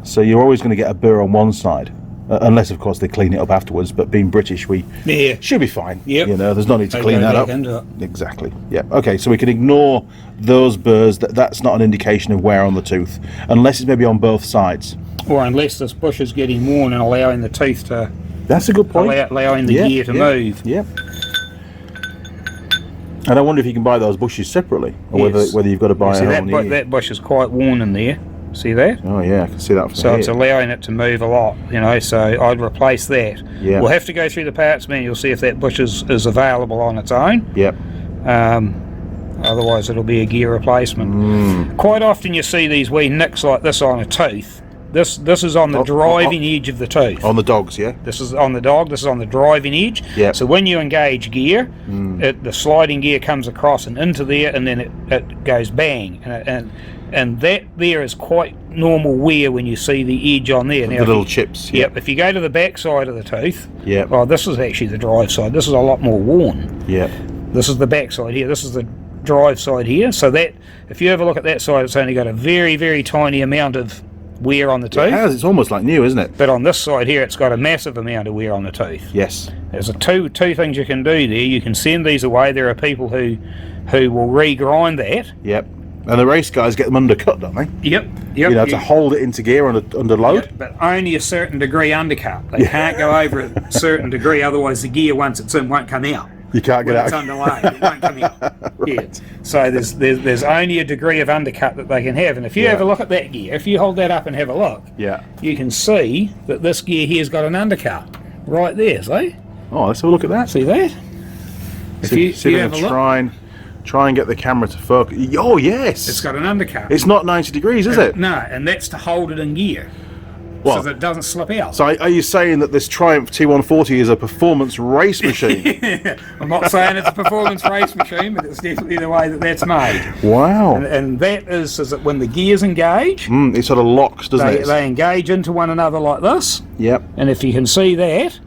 So you're always going to get a burr on one side, unless of course they clean it up afterwards. But being British, we should be fine. Yep. There's no need to clean that up. Exactly. Yeah. Okay. So we can ignore those burrs. That's not an indication of wear on the tooth, unless it's maybe on both sides. Or unless this bush is getting worn and allowing the tooth to. That's a good point. Allowing the gear to move. Yeah. And I wonder if you can buy those bushes separately, or whether you've got to buy a whole new. That bush is quite worn in there. See that? Oh yeah, I can see that from So here. it's allowing it to move a lot, so I'd replace that. Yeah. We'll have to go through the parts manual, see if that bush is available on its own. Yep. Otherwise it'll be a gear replacement. Quite often you see these wee nicks like this on a tooth. This is on the driving edge of the tooth. On the dogs, yeah? This is on the dog, this is on the driving edge. Yeah. So when you engage gear, the sliding gear comes across and into there, and then it goes bang. And that there is quite normal wear when you see the edge on there. Now, the little chips. Yep. If you go to the back side of the tooth, yep. Oh, this is actually the drive side. This is a lot more worn. Yep. This is the back side here. This is the drive side here. So that, if you ever look at that side, it's only got a very, very tiny amount of wear on the tooth. It has. It's almost like new, isn't it? But on this side here, it's got a massive amount of wear on the tooth. Yes. There's two things you can do there. You can send these away. There are people who will regrind that. Yep. And the race guys get them undercut, don't they? Yep. To hold it into gear under load. Yep, but only a certain degree undercut. They can't go over a certain degree, otherwise the gear, once it's in, won't come out. You can't get out. It's underlaid, it won't come out. Right. Yeah. So there's only a degree of undercut that they can have. And if you have a look at that gear, if you hold that up and have a look, you can see that this gear here's got an undercut right there, see? Oh, let's have a look at that. See that? If you have a look. Try and get the camera to focus. Oh, yes. It's got an undercut. It's not 90 degrees, is it? No, and that's to hold it in gear. Well, so that it doesn't slip out. So are you saying that this Triumph T140 is a performance race machine? I'm not saying it's a performance race machine, but it's definitely the way that that's made. Wow. And that is that when the gears engage, it sort of locks, doesn't it? They engage into one another like this. Yep. And if you can see that,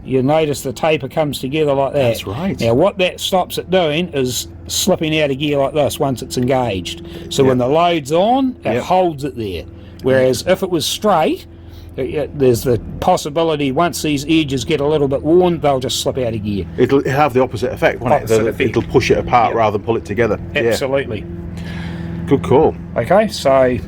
you notice the taper comes together like that. That's right. Now what that stops it doing is slipping out of gear like this once it's engaged. So when the load's on, it holds it there. Whereas if it was straight, there's the possibility once these edges get a little bit worn, they'll just slip out of gear. It'll have the opposite effect, won't it? It'll push it apart rather than pull it together. Absolutely. Yeah. Good call. Okay, so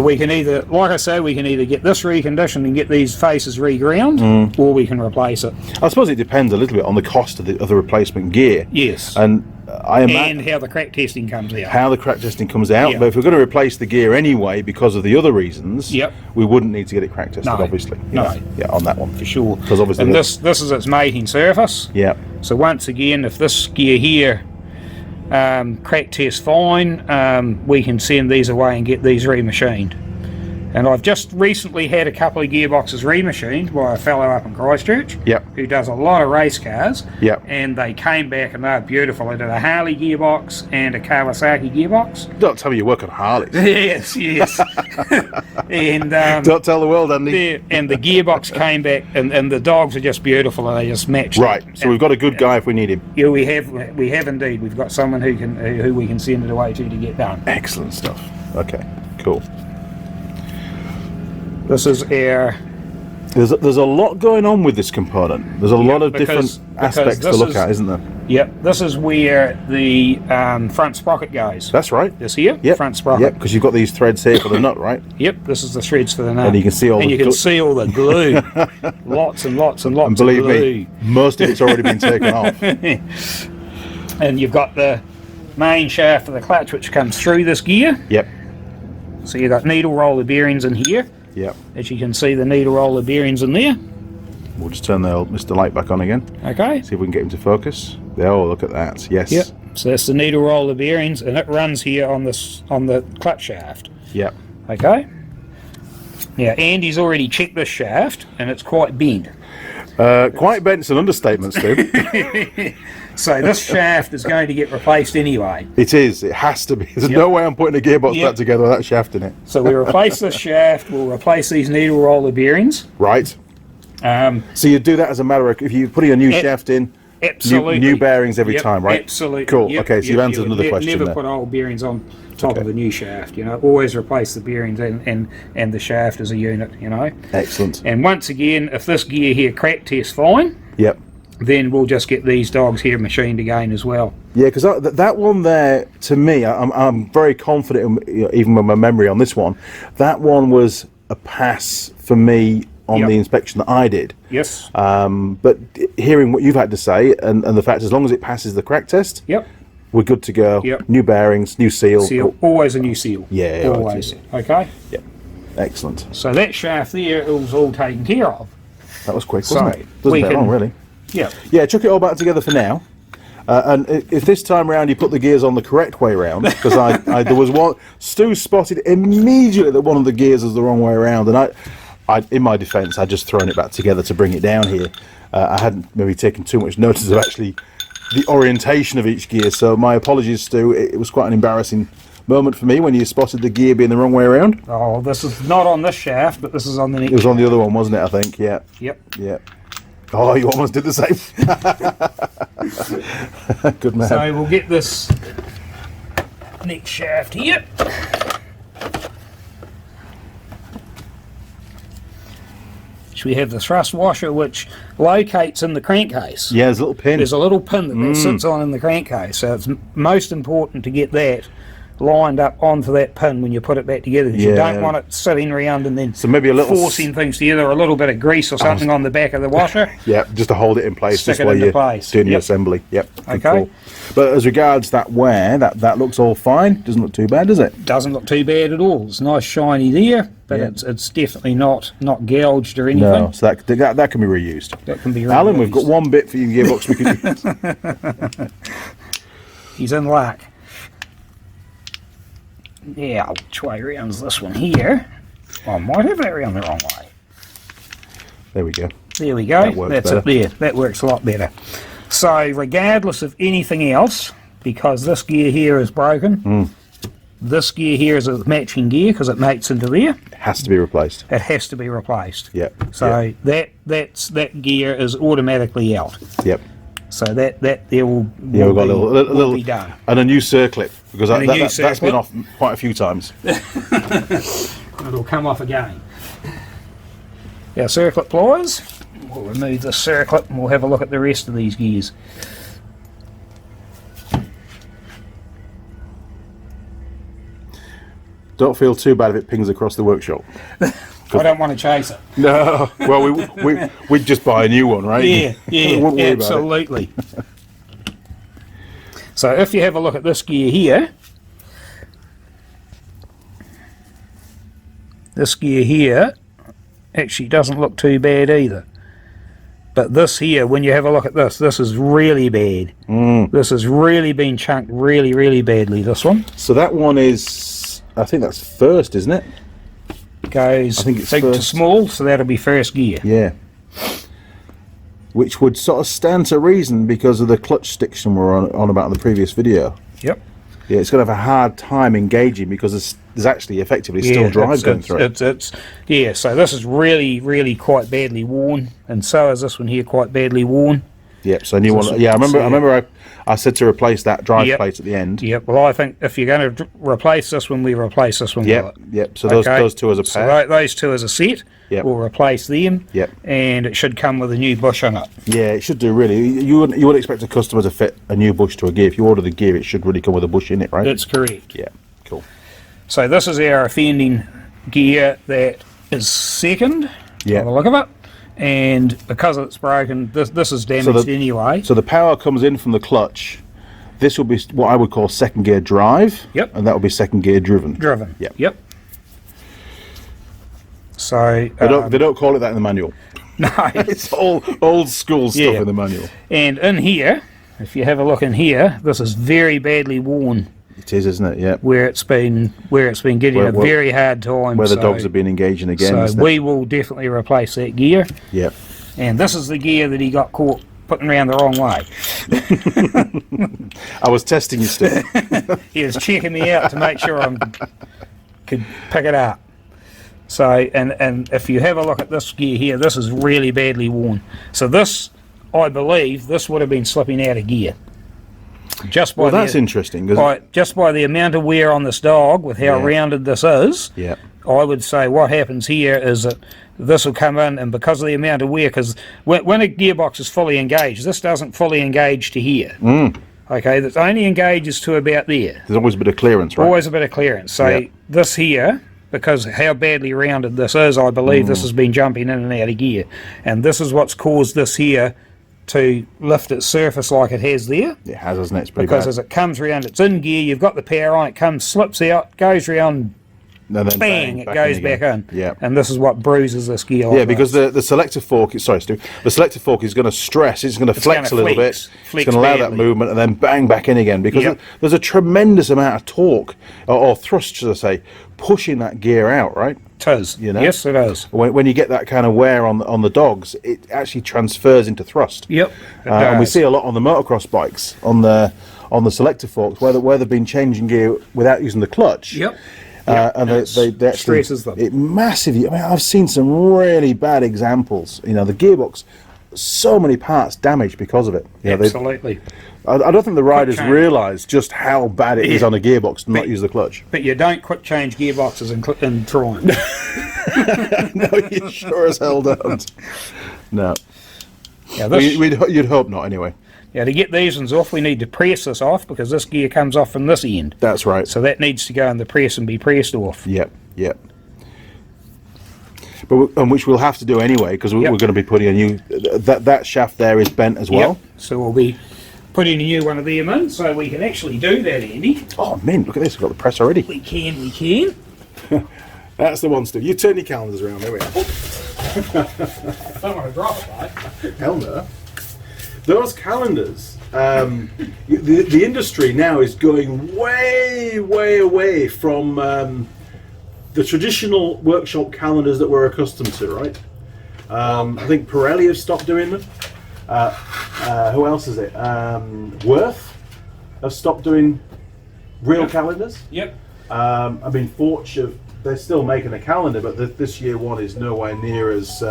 we can either, like I say, we can either get this reconditioned and get these faces reground, or we can replace it. I suppose it depends a little bit on the cost of the replacement gear. Yes. And and how the crack testing comes out. How the crack testing comes out. But if we're going to replace the gear anyway because of the other reasons, we wouldn't need to get it crack tested, obviously. Yeah, on that one. For sure. Because obviously. And this is its mating surface. Yeah. So once again, if this gear here crack test fine, we can send these away and get these remachined. And I've just recently had a couple of gearboxes remachined by a fellow up in Christchurch who does a lot of race cars. And they came back and they're beautiful. They did a Harley gearbox and a Kawasaki gearbox. Don't tell me you work on Harleys. Yes. And don't tell the world, Andy. And the gearbox came back, and the dogs are just beautiful, and they just match. Right. So we've got a good guy if we need him. Yeah, we have indeed. We've got someone who we can send it away to get done. Excellent stuff. Okay. Cool. This is our... There's a lot going on with this component. There's a lot of different aspects to look at, isn't there? Yep, this is where the front sprocket goes. That's right. This here, Yep. front sprocket. Yep, because you've got these threads here for the nut, right? Yep, this is the threads for the nut. And you can see all and the you can see all the glue. Lots and lots and lots And believe of glue. me, most of it's already been taken off. And you've got the main shaft of the clutch which comes through this gear. Yep. So you've got needle roller bearings in here. Yep. As you can see, the needle roller bearings in there. We'll just turn the Mr. Light back on again. Okay. See if we can get him to focus. Oh, look at that. Yes. Yep. So that's the needle roller bearings, and it runs here on this on the clutch shaft. Yep. Okay. Now Andy's already checked this shaft, and it's quite bent. Quite bent's an understatement, Stu. So this shaft is going to get replaced anyway. It is. It has to be. There's no way I'm putting a gearbox back together with that shaft in it. So we replace this shaft. We'll replace these needle roller bearings. Right. So you do that as a matter of, if you're putting a new shaft in, absolutely new bearings every time, right? Absolutely. Cool. Okay, so you've answered another question Never there. put old bearings on top of a new shaft. You know, always replace the bearings and the shaft as a unit. You know. Excellent. And once again, if this gear here crack tests fine, Yep. then we'll just get these dogs here machined again as well. Yeah, because that one there, to me, I'm very confident, even with my memory on this one, that one was a pass for me on the inspection that I did. Yes. But hearing what you've had to say, and the fact as long as it passes the crack test, Yep. we're good to go. Yep. New bearings, new seal. Seal. Always a new seal. Yeah. Always. Okay. Yep. Excellent. So that shaft there was all taken care of. That was quick, So, wasn't it? Doesn't take long, really. Yeah. Yeah, chuck it all back together for now. And if this time round you put the gears on the correct way round, because I there was one, Stu spotted immediately that one of the gears was the wrong way around, and I in my defence, I'd just thrown it back together to bring it down here. I hadn't maybe taken too much notice of actually the orientation of each gear, so my apologies, Stu. It was quite an embarrassing moment for me when you spotted the gear being the wrong way around. Oh, this is not on this shaft, but this is on the next. It was on the other one, wasn't it, I think? Yeah. Yep. Yeah. Oh, you almost did the same. Good man. So we'll get this next shaft here. So we have the thrust washer, which locates in the crankcase. Yeah, there's a little pin. There's a little pin that sits on in the crankcase, so it's most important to get that lined up onto that pin when you put it back together, because you don't want it sitting around and then so maybe a little forcing things together, or a little bit of grease or something on the back of the washer. Yeah, just to hold it in place, Stick just it while into you're place. doing your Yep. assembly. Yep. Good Okay. call. But as regards that wear, that looks all fine. Doesn't look too bad, does it? Doesn't look too bad at all. It's nice shiny there, but it's definitely not gouged or anything. No, so that can be reused. That can be reused. Alan, we've got one bit for your gearbox we can use. He's in luck. Yeah, which way round's this one here? I might have that round the wrong way. There we go. There we go. That works That's better. it there. That works a lot better. So regardless of anything else, because this gear here is broken, this gear here is a matching gear because it mates into there. It has to be replaced. It has to be replaced. Yep. So that gear is automatically out. Yep. So that there will, Yeah, we've got a will little be done. and a new circlip, because And a new that's been circlip. off quite a few times. It'll come off again. Our circlip pliers. We'll remove the circlip and we'll have a look at the rest of these gears. Don't feel too bad if it pings across the workshop. I don't want to chase it. No, well, we'd just buy a new one, right? Yeah, We wouldn't worry about it. absolutely. So if you have a look at this gear here, this gear here actually doesn't look too bad either. But this here, when you have a look at this is really bad. This has really been chunked really, really badly, this one. So that one is, I think that's first, isn't it? Goes I think it's big to first. small, so that'll be first gear. Yeah. Which would sort of stand to reason because of the clutch stiction we were on about in the previous video. Yep. Yeah, it's going to have a hard time engaging because there's actually effectively still drive going through it. Yeah, so this is really, really quite badly worn, and so is this one here quite badly worn. Yep. So new one. Yeah, I remember. I said to replace that drive plate at the end. Yep. Well, I think if you're going to replace this one, we replace this one. Yep. With it. Yep. So those two as a pair. So those two as a set. Yep. We'll replace them. Yep. And it should come with a new bush in it. Yeah, it should do really. You wouldn't expect a customer to fit a new bush to a gear. If you order the gear, it should really come with a bush in it, right? That's correct. Yeah. Cool. So this is our offending gear that is second. Yeah. By the look of it. And because it's broken, this is damaged anyway. So the power comes in from the clutch. This will be what I would call second gear drive. Yep. And that will be second gear driven. Driven. Yep. Yep. So they don't call it that in the manual. No, It's all old school stuff in the manual. And in here, if you have a look in here, this is very badly worn. It is, isn't it? Yeah. Where it's been getting a very hard time. Where the dogs have been engaging again. So we will definitely replace that gear. Yep. And this is the gear that he got caught putting around the wrong way. I was testing you, Stu. He was checking me out to make sure I could pick it up. So, and if you have a look at this gear here, this is really badly worn. So this, I believe, this would have been slipping out of gear. Just by that's interesting. Just by the amount of wear on this dog, with how rounded this is, I would say what happens here is that this will come in, and because of the amount of wear, because when a gearbox is fully engaged, this doesn't fully engage to here. Okay, that only engages to about there. There's always a bit of clearance, right? Always a bit of clearance. So this here, because how badly rounded this is, I believe this has been jumping in and out of gear. And this is what's caused this here to lift its surface like it has there. It has, isn't it? It's pretty because bad. As it comes round, it's in gear, you've got the power on, it comes, slips out, goes round, and then bang, it goes back in. Yeah. And this is what bruises this gear. Yeah, because the selector fork, sorry Stu, the selector fork is going to stress, it's going to flex a little bit, it's going to allow that movement and then bang back in again, because there's a tremendous amount of torque, or thrust should I say, pushing that gear out, right? It is. You know? Yes, it is. When you get that kind of wear on the dogs, it actually transfers into thrust. Yep. And we see a lot on the motocross bikes, on the selector forks, where they've been changing gear without using the clutch. Yep. And they actually stresses them. It massively. I mean, I've seen some really bad examples. You know, the gearbox, so many parts damaged because of it. You know, absolutely. I don't think the riders realise just how bad it is on a gearbox to not use the clutch. But you don't quick change gearboxes in Triumph. No, you sure as hell don't. No. Yeah, you'd hope not, anyway. Yeah, to get these ones off, we need to press this off, because this gear comes off from this end. That's right. So that needs to go in the press and be pressed off. Yep. And which we'll have to do anyway, because we're going to be putting a new... That shaft there is bent as well. So we'll be putting a new one of them in, so we can actually do that, Andy. Oh, man, look at this. We've got the press already. We can. That's the one, Stu. You turn your calendars around. There we are. Don't want to drop it, though. Hell no. Those calendars, the industry now is going way away from the traditional workshop calendars that we're accustomed to, right? I think Pirelli have stopped doing them. Who else is it? Worth have stopped doing real calendars. Yep. I mean, Forge, they're still making a calendar, but this year one is nowhere near as...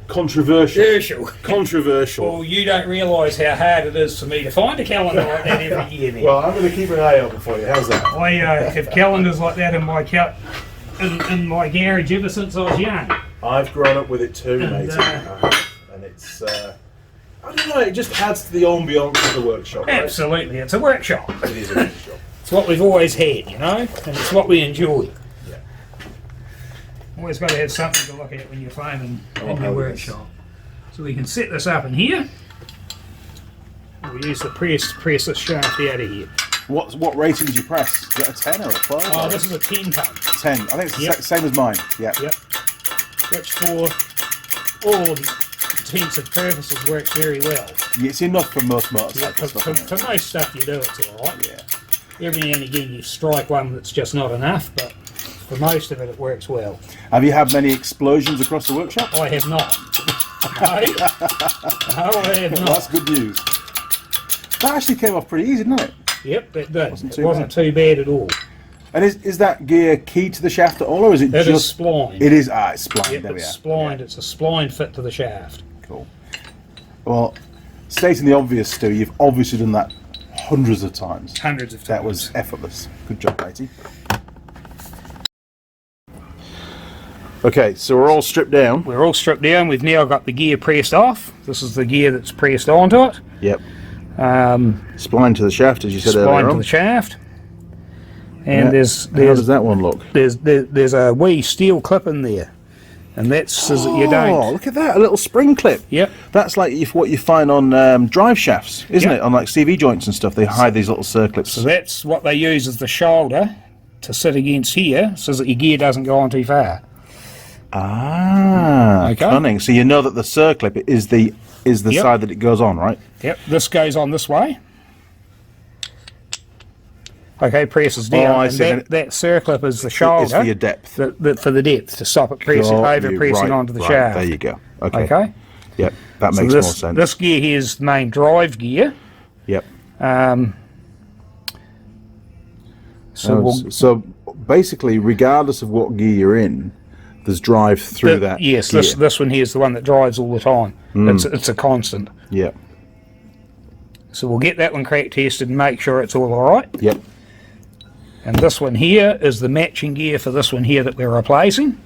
Controversial. Well, you don't realise how hard it is for me to find a calendar like that every year. Man. Well, I'm going to keep an eye open for you. How's that? I have calendars like that in my in my garage ever since I was young. I've grown up with it too, mate. And it's, I don't know, it just adds to the ambiance of the workshop. Right? Absolutely, it's a workshop. It is a workshop. It's what we've always had, you know, and it's what we enjoy. Always got to have something to look at when you're foaming in your workshop. So we can set this up in here. We'll use the press to press this shaft out of here. What rating do you press? Is that a 10 or a 12? Oh, this is a 10 ton. 10. I think it's the same as mine. Yeah. Yep. Which for all intents and purposes works very well. It's enough for most motorcycles. For most stuff you do, it's alright. Yeah. Every now and again you strike one that's just not enough, but for most of it, it works well. Have you had many explosions across the workshop? I have not. No, I have not. Well, that's good news. That actually came off pretty easy, didn't it? Yep, it did. It wasn't too bad at all. And is that gear key to the shaft at all, or is it just... It is splined. It is, it's splined, Yep, there we are. It's splined, it's a spline fit to the shaft. Cool. Well, stating the obvious, Stu, you've obviously done that hundreds of times. Hundreds of times. That was effortless. Good job, matey. Okay, so we're all stripped down. We're all stripped down. We've now got the gear pressed off. This is the gear that's pressed onto it. Yep. Spline to the shaft, as you said earlier. Spline to the shaft. And how does that one look? There's a wee steel clip in there, and that's so that you don't. Oh, look at that! A little spring clip. Yep. That's like what you find on drive shafts, isn't Yep. it? On like CV joints and stuff, they hide these little circlips. So that's what they use as the shoulder to sit against here, so that your gear doesn't go on too far. Ah, Okay. cunning. So you know that the circlip is the Yep. side that it goes on, right? Yep. This goes on this way. Okay, presses down. I and see. that circlip is the shoulder. It's for your depth. For the depth, to stop it pressing over pressing onto the shaft. There you go. Okay. Okay. Yep, that So makes more sense. This gear here is the main drive gear. Yep. So So basically, regardless of what gear you're in, there's drive through that. Yes, gear. this one here is the one that drives all the time. It's a constant. Yep. So we'll get that one crack tested and make sure it's all alright. Yep. And this one here is the matching gear for this one here that we're replacing.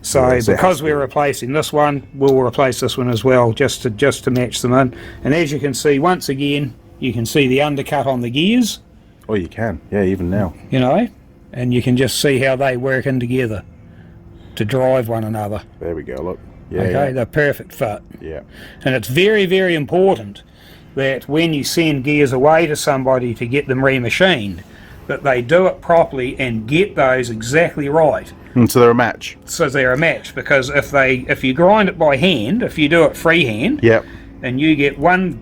So Yes, it has because to we're replacing this one, we'll replace this one as well, just to match them in. And as you can see, once again, you can see the undercut on the gears, Oh, you can. Yeah, even now. you know, and you can just see how they work in together to drive one another. There we go. Look. Yeah. Okay, they're perfect fit. Yeah. And it's very, very important that when you send gears away to somebody to get them remachined, that they do it properly and get those exactly right. And so they're a match. So they're a match, because if you grind it by hand, if you do it freehand, Yep. and you get one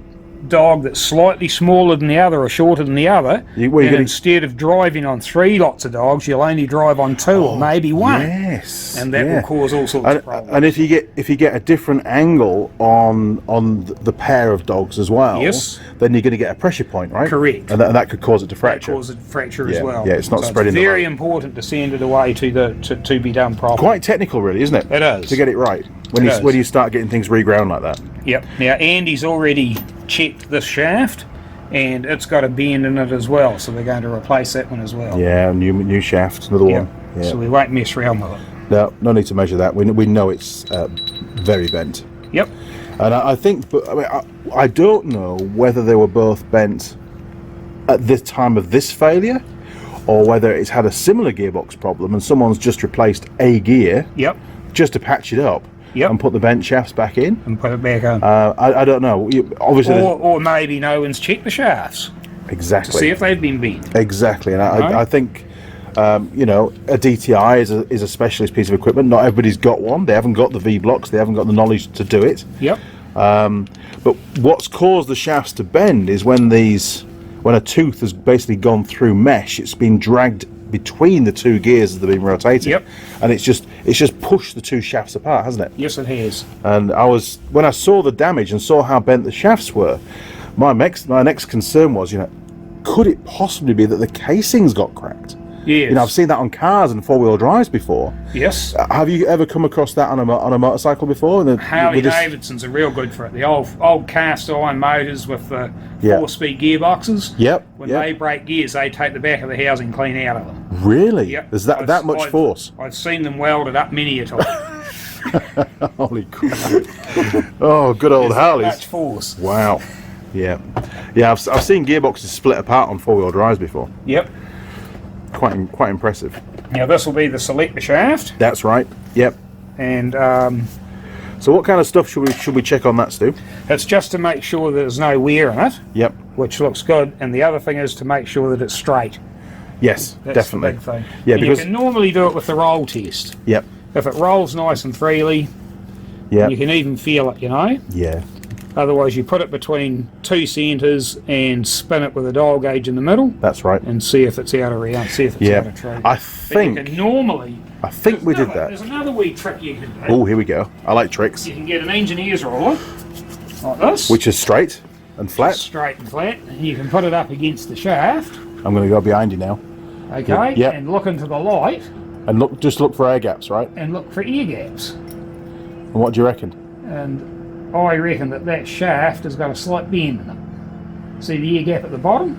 dog that's slightly smaller than the other or shorter than the other, You're then getting- instead of driving on 3 lots of dogs, you'll only drive on 2 or maybe 1. Yes. And that yeah. will cause all sorts of problems. And if you get a different angle on the pair of dogs as well, Yes. then you're going to get a pressure point, right? Correct. And that could cause it to That fracture. causes fracture Yeah, as well. yeah, it's not So spreading the It's very load. important to send it away to be done properly. Quite technical, really, isn't it? It is. To get it right It is. when you start getting things reground like that. Yep. Now Andy's already checked this shaft, and it's got a bend in it as well, so we're going to replace that one as well. Yeah, new shaft, another Yep. one. Yeah. So we won't mess around with it. No need to measure that. We know it's very bent. Yep. And I think, but I mean, I don't know whether they were both bent at the time of this failure, or whether it's had a similar gearbox problem and someone's just replaced a gear Yep. just to patch it up Yep. and put the bent shafts back in. And put it back on. I don't know. Obviously, or maybe no one's checked the shafts to exactly, see if they've been bent. exactly. And Right. I think. A DTI is a specialist piece of equipment. Not everybody's got one. They haven't got the V blocks. They haven't got the knowledge to do it. Yep. But what's caused the shafts to bend is when a tooth has basically gone through mesh. It's been dragged between the two gears as they've been rotating. Yep. And it's just pushed the two shafts apart, hasn't it? Yes, it has. And when I saw the damage and saw how bent the shafts were, my next concern was, could it possibly be that the casings got cracked? Yes. I've seen that on cars and 4-wheel drives before. Yes. Have you ever come across that on a motorcycle before? Harley Davidsons are real good for it. The old cast iron motors with the Yeah. 4-speed gearboxes. Yep. When yep. they break gears, they take the back of the housing clean out of them. Really? Yep. There's that much force? I've seen them welded up many a time. Holy crap. Oh, good old There's Harleys. much force. Wow. Yeah. Yeah, I've seen gearboxes split apart on 4-wheel drives before. Yep. Quite impressive. Now this will be the Selector shaft, That's right. Yep. and So what kind of stuff should we check on that, Stu? it's just to make sure that there's no wear in it, Yep. which looks good. And the other thing is to make sure that it's straight. Yes, That's definitely. the big thing. Yeah, And because you can normally do it with the roll test. Yep. If it rolls nice and freely, Yep. you can even feel it, Yeah. Otherwise, you put it between 2 centres and spin it with a dial gauge in the middle That's right. and see if it's out of round, see if it's Yeah. out of true. I But you think can normally... we did There's that. another wee trick you can do. Oh, here we go. I like tricks. You can get an engineer's roller, like this. Which is straight and flat. Straight and flat, and you can put it up against the shaft, I'm going to go behind you now. okay, Yeah. and look into the light And just look for air gaps, right? and look for ear gaps. And what do you reckon? And I reckon that shaft has got a slight bend in it. See the ear gap at the bottom?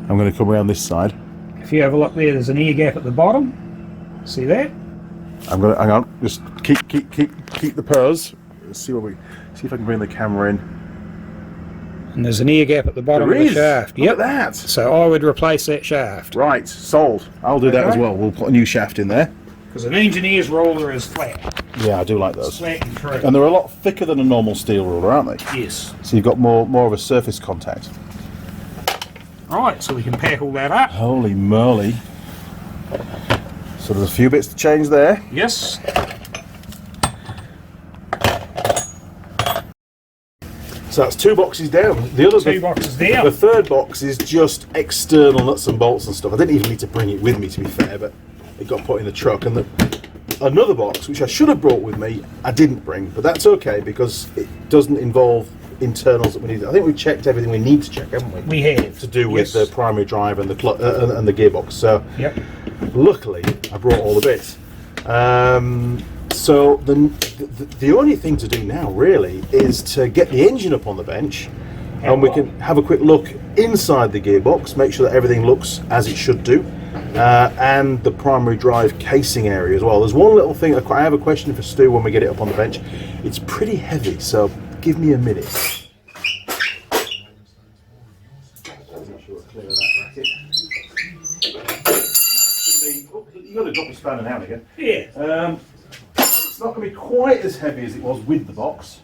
I'm going to come around this side. If you have a look there, there's an ear gap at the bottom. See that? I'm going to, hang on, just keep the pose. Let's see if I can bring the camera in. And there's an ear gap at the bottom There of the is. shaft. Look Yep. at that. So I would replace that shaft. Right, sold. I'll do that as Okay. well. We'll put a new shaft in there. Because an engineer's roller is flat. Yeah, I do like those. Flat and true. And they're a lot thicker than a normal steel ruler, aren't they? Yes. So you've got more of a surface contact. Right, so we can pack all that up. Holy moly. So there's a few bits to change there. Yes. So that's 2 boxes down. The other 2 boxes down. The third box is just external nuts and bolts and stuff. I didn't even need to bring it with me, to be fair, but it got put in the truck. And another box, which I should have brought with me, I didn't bring, but that's okay because it doesn't involve internals that we need. I think we've checked everything we need to check, haven't we? We have. To do with Yes. the primary drive and and the gearbox. So Yep. luckily, I brought all the bits. So the only thing to do now really is to get the engine up on the bench, and we can have a quick look inside the gearbox, make sure that everything looks as it should do, and the primary drive casing area as well. There's one little thing, I have a question for Stu when we get it up on the bench. It's pretty heavy, so give me a minute. You've got to drop your spanner now and again. Yeah. It's not going to be quite as heavy as it was with the box.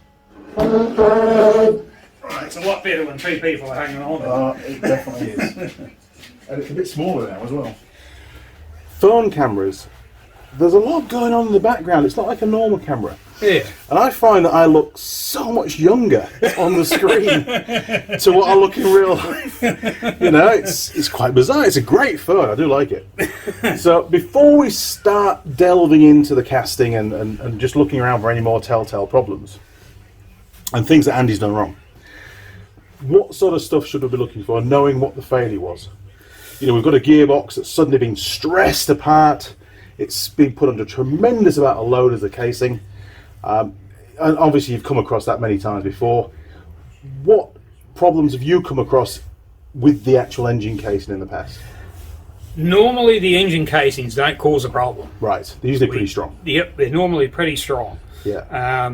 Right, it's a lot better when 2 people are hanging on. It definitely is. And it's a bit smaller now as well. Phone cameras. There's a lot going on in the background. It's not like a normal camera. Yeah. And I find that I look so much younger on the screen to what I look in real life. You know, it's quite bizarre. It's a great phone. I do like it. So before we start delving into the casting and just looking around for any more telltale problems and things that Andy's done wrong, what sort of stuff should we be looking for, knowing what the failure was? You know, we've got a gearbox that's suddenly been stressed apart. It's been put under a tremendous amount of load as a casing. And obviously you've come across that many times before. What problems have you come across with the actual engine casing in the past? Normally the engine casings don't cause a problem. Right, they're usually pretty strong. Yep, they're normally pretty strong. Yeah.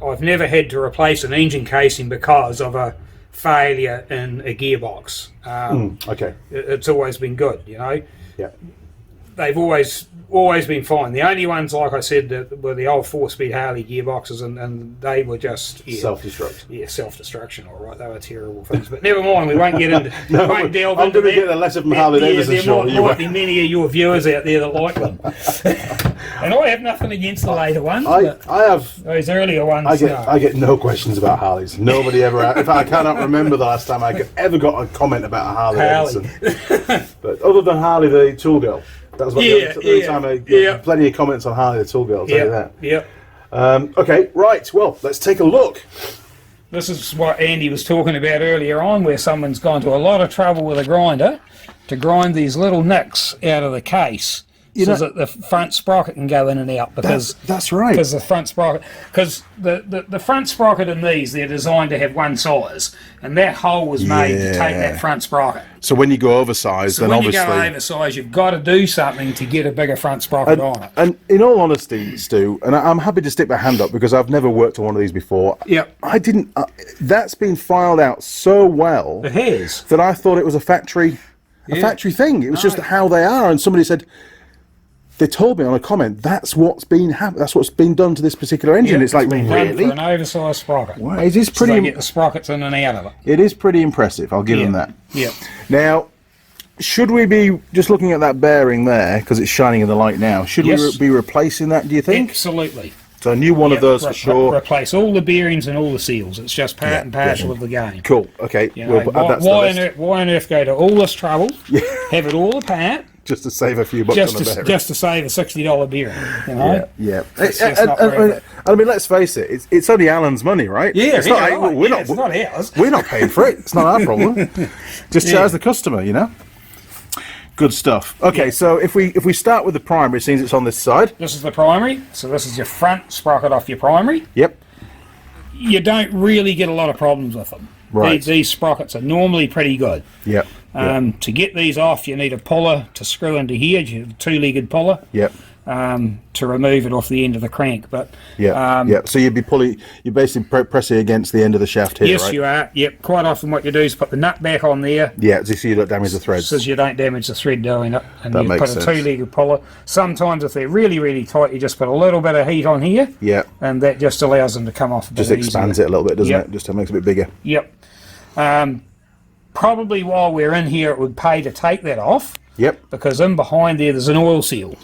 I've never had to replace an engine casing because of a failure in a gearbox. Okay. It's always been good, you know. Yeah. They've always been fine. The only ones, like I said, that were the old 4-speed Harley gearboxes, and they were just Self-destruct. Yeah, self-destruction. All right, they were terrible things. But never mind. We won't get into. No, won't delve I'm into going to that. get a letter from Harley Davidson There shortly. might be many of your viewers out there that like them. And I have nothing against the later ones. But I have. those earlier ones. I get no questions about Harleys. Nobody ever. In fact, I cannot remember the last time I ever got a comment about a Harley Davidson. But other than Harley, the tool girl. That was about the only time I got plenty of comments on Harley the tool girl. I'll tell you that. Yep. Okay, right. Well, let's take a look. This is what Andy was talking about earlier on, where someone's gone to a lot of trouble with a grinder to grind these little nicks out of the case, so that the front sprocket can go in and out. Because that's right. Because the front sprocket, because the front sprocket in these, they're designed to have one size, and that hole was made to take that front sprocket. So when you go oversized, then When obviously you go oversized, you've got to do something to get a bigger front sprocket on it. And in all honesty, Stu, and I'm happy to stick my hand up because I've never worked on one of these before. Yep. I didn't. That's been filed out so well It has. that I thought it was a factory thing. It was just how they are, and somebody said. They told me on a comment that's what's been done to this particular engine. It's like, been really? done for an oversized sprocket. Well, it is So pretty. they get the sprockets in and out of it. It is pretty impressive. I'll give them that. Yeah. Now, should we be just looking at that bearing there because it's shining in the light now? Should we be replacing that? Do you think? Absolutely. So a new one of those for sure. Replace all the bearings and all the seals. It's just part and parcel of the game. Cool. Okay. You know, why on earth go to all this trouble? Have it all apart. Just to save a few bucks on the bearing. Just to save a $60 bearing. You know? Yeah. It's not worth it. I mean, let's face it. It's only Alan's money, right? Yeah, it's not. it's not ours. We're not paying for it. It's not our problem. Just charge the customer, you know. Good stuff. Okay, so if we start with the primary, since it's on this side. This is the primary. So this is your front sprocket off your primary. Yep. you don't really get a lot of problems with them. Right. These sprockets are normally pretty good. Yep. To get these off, you need a puller to screw into here, a two-legged puller. Yep. To remove it off the end of the crank, but So you'd be you're basically pressing against the end of the shaft here, yes, right? you are. Yep. Quite often, what you do is put the nut back on there. Yeah, so you don't damage the threads. So you don't damage the thread going up, and That you makes put a sense. two-legged puller. Sometimes, if they're really, really tight, you just put a little bit of heat on here. Yeah. And that just allows them to come off a bit Just expands easier. it a little bit, doesn't Yep. it? Just makes it a bit bigger. Yep. Probably while we're in here, it would pay to take that off, Yep. because in behind there's an oil seal.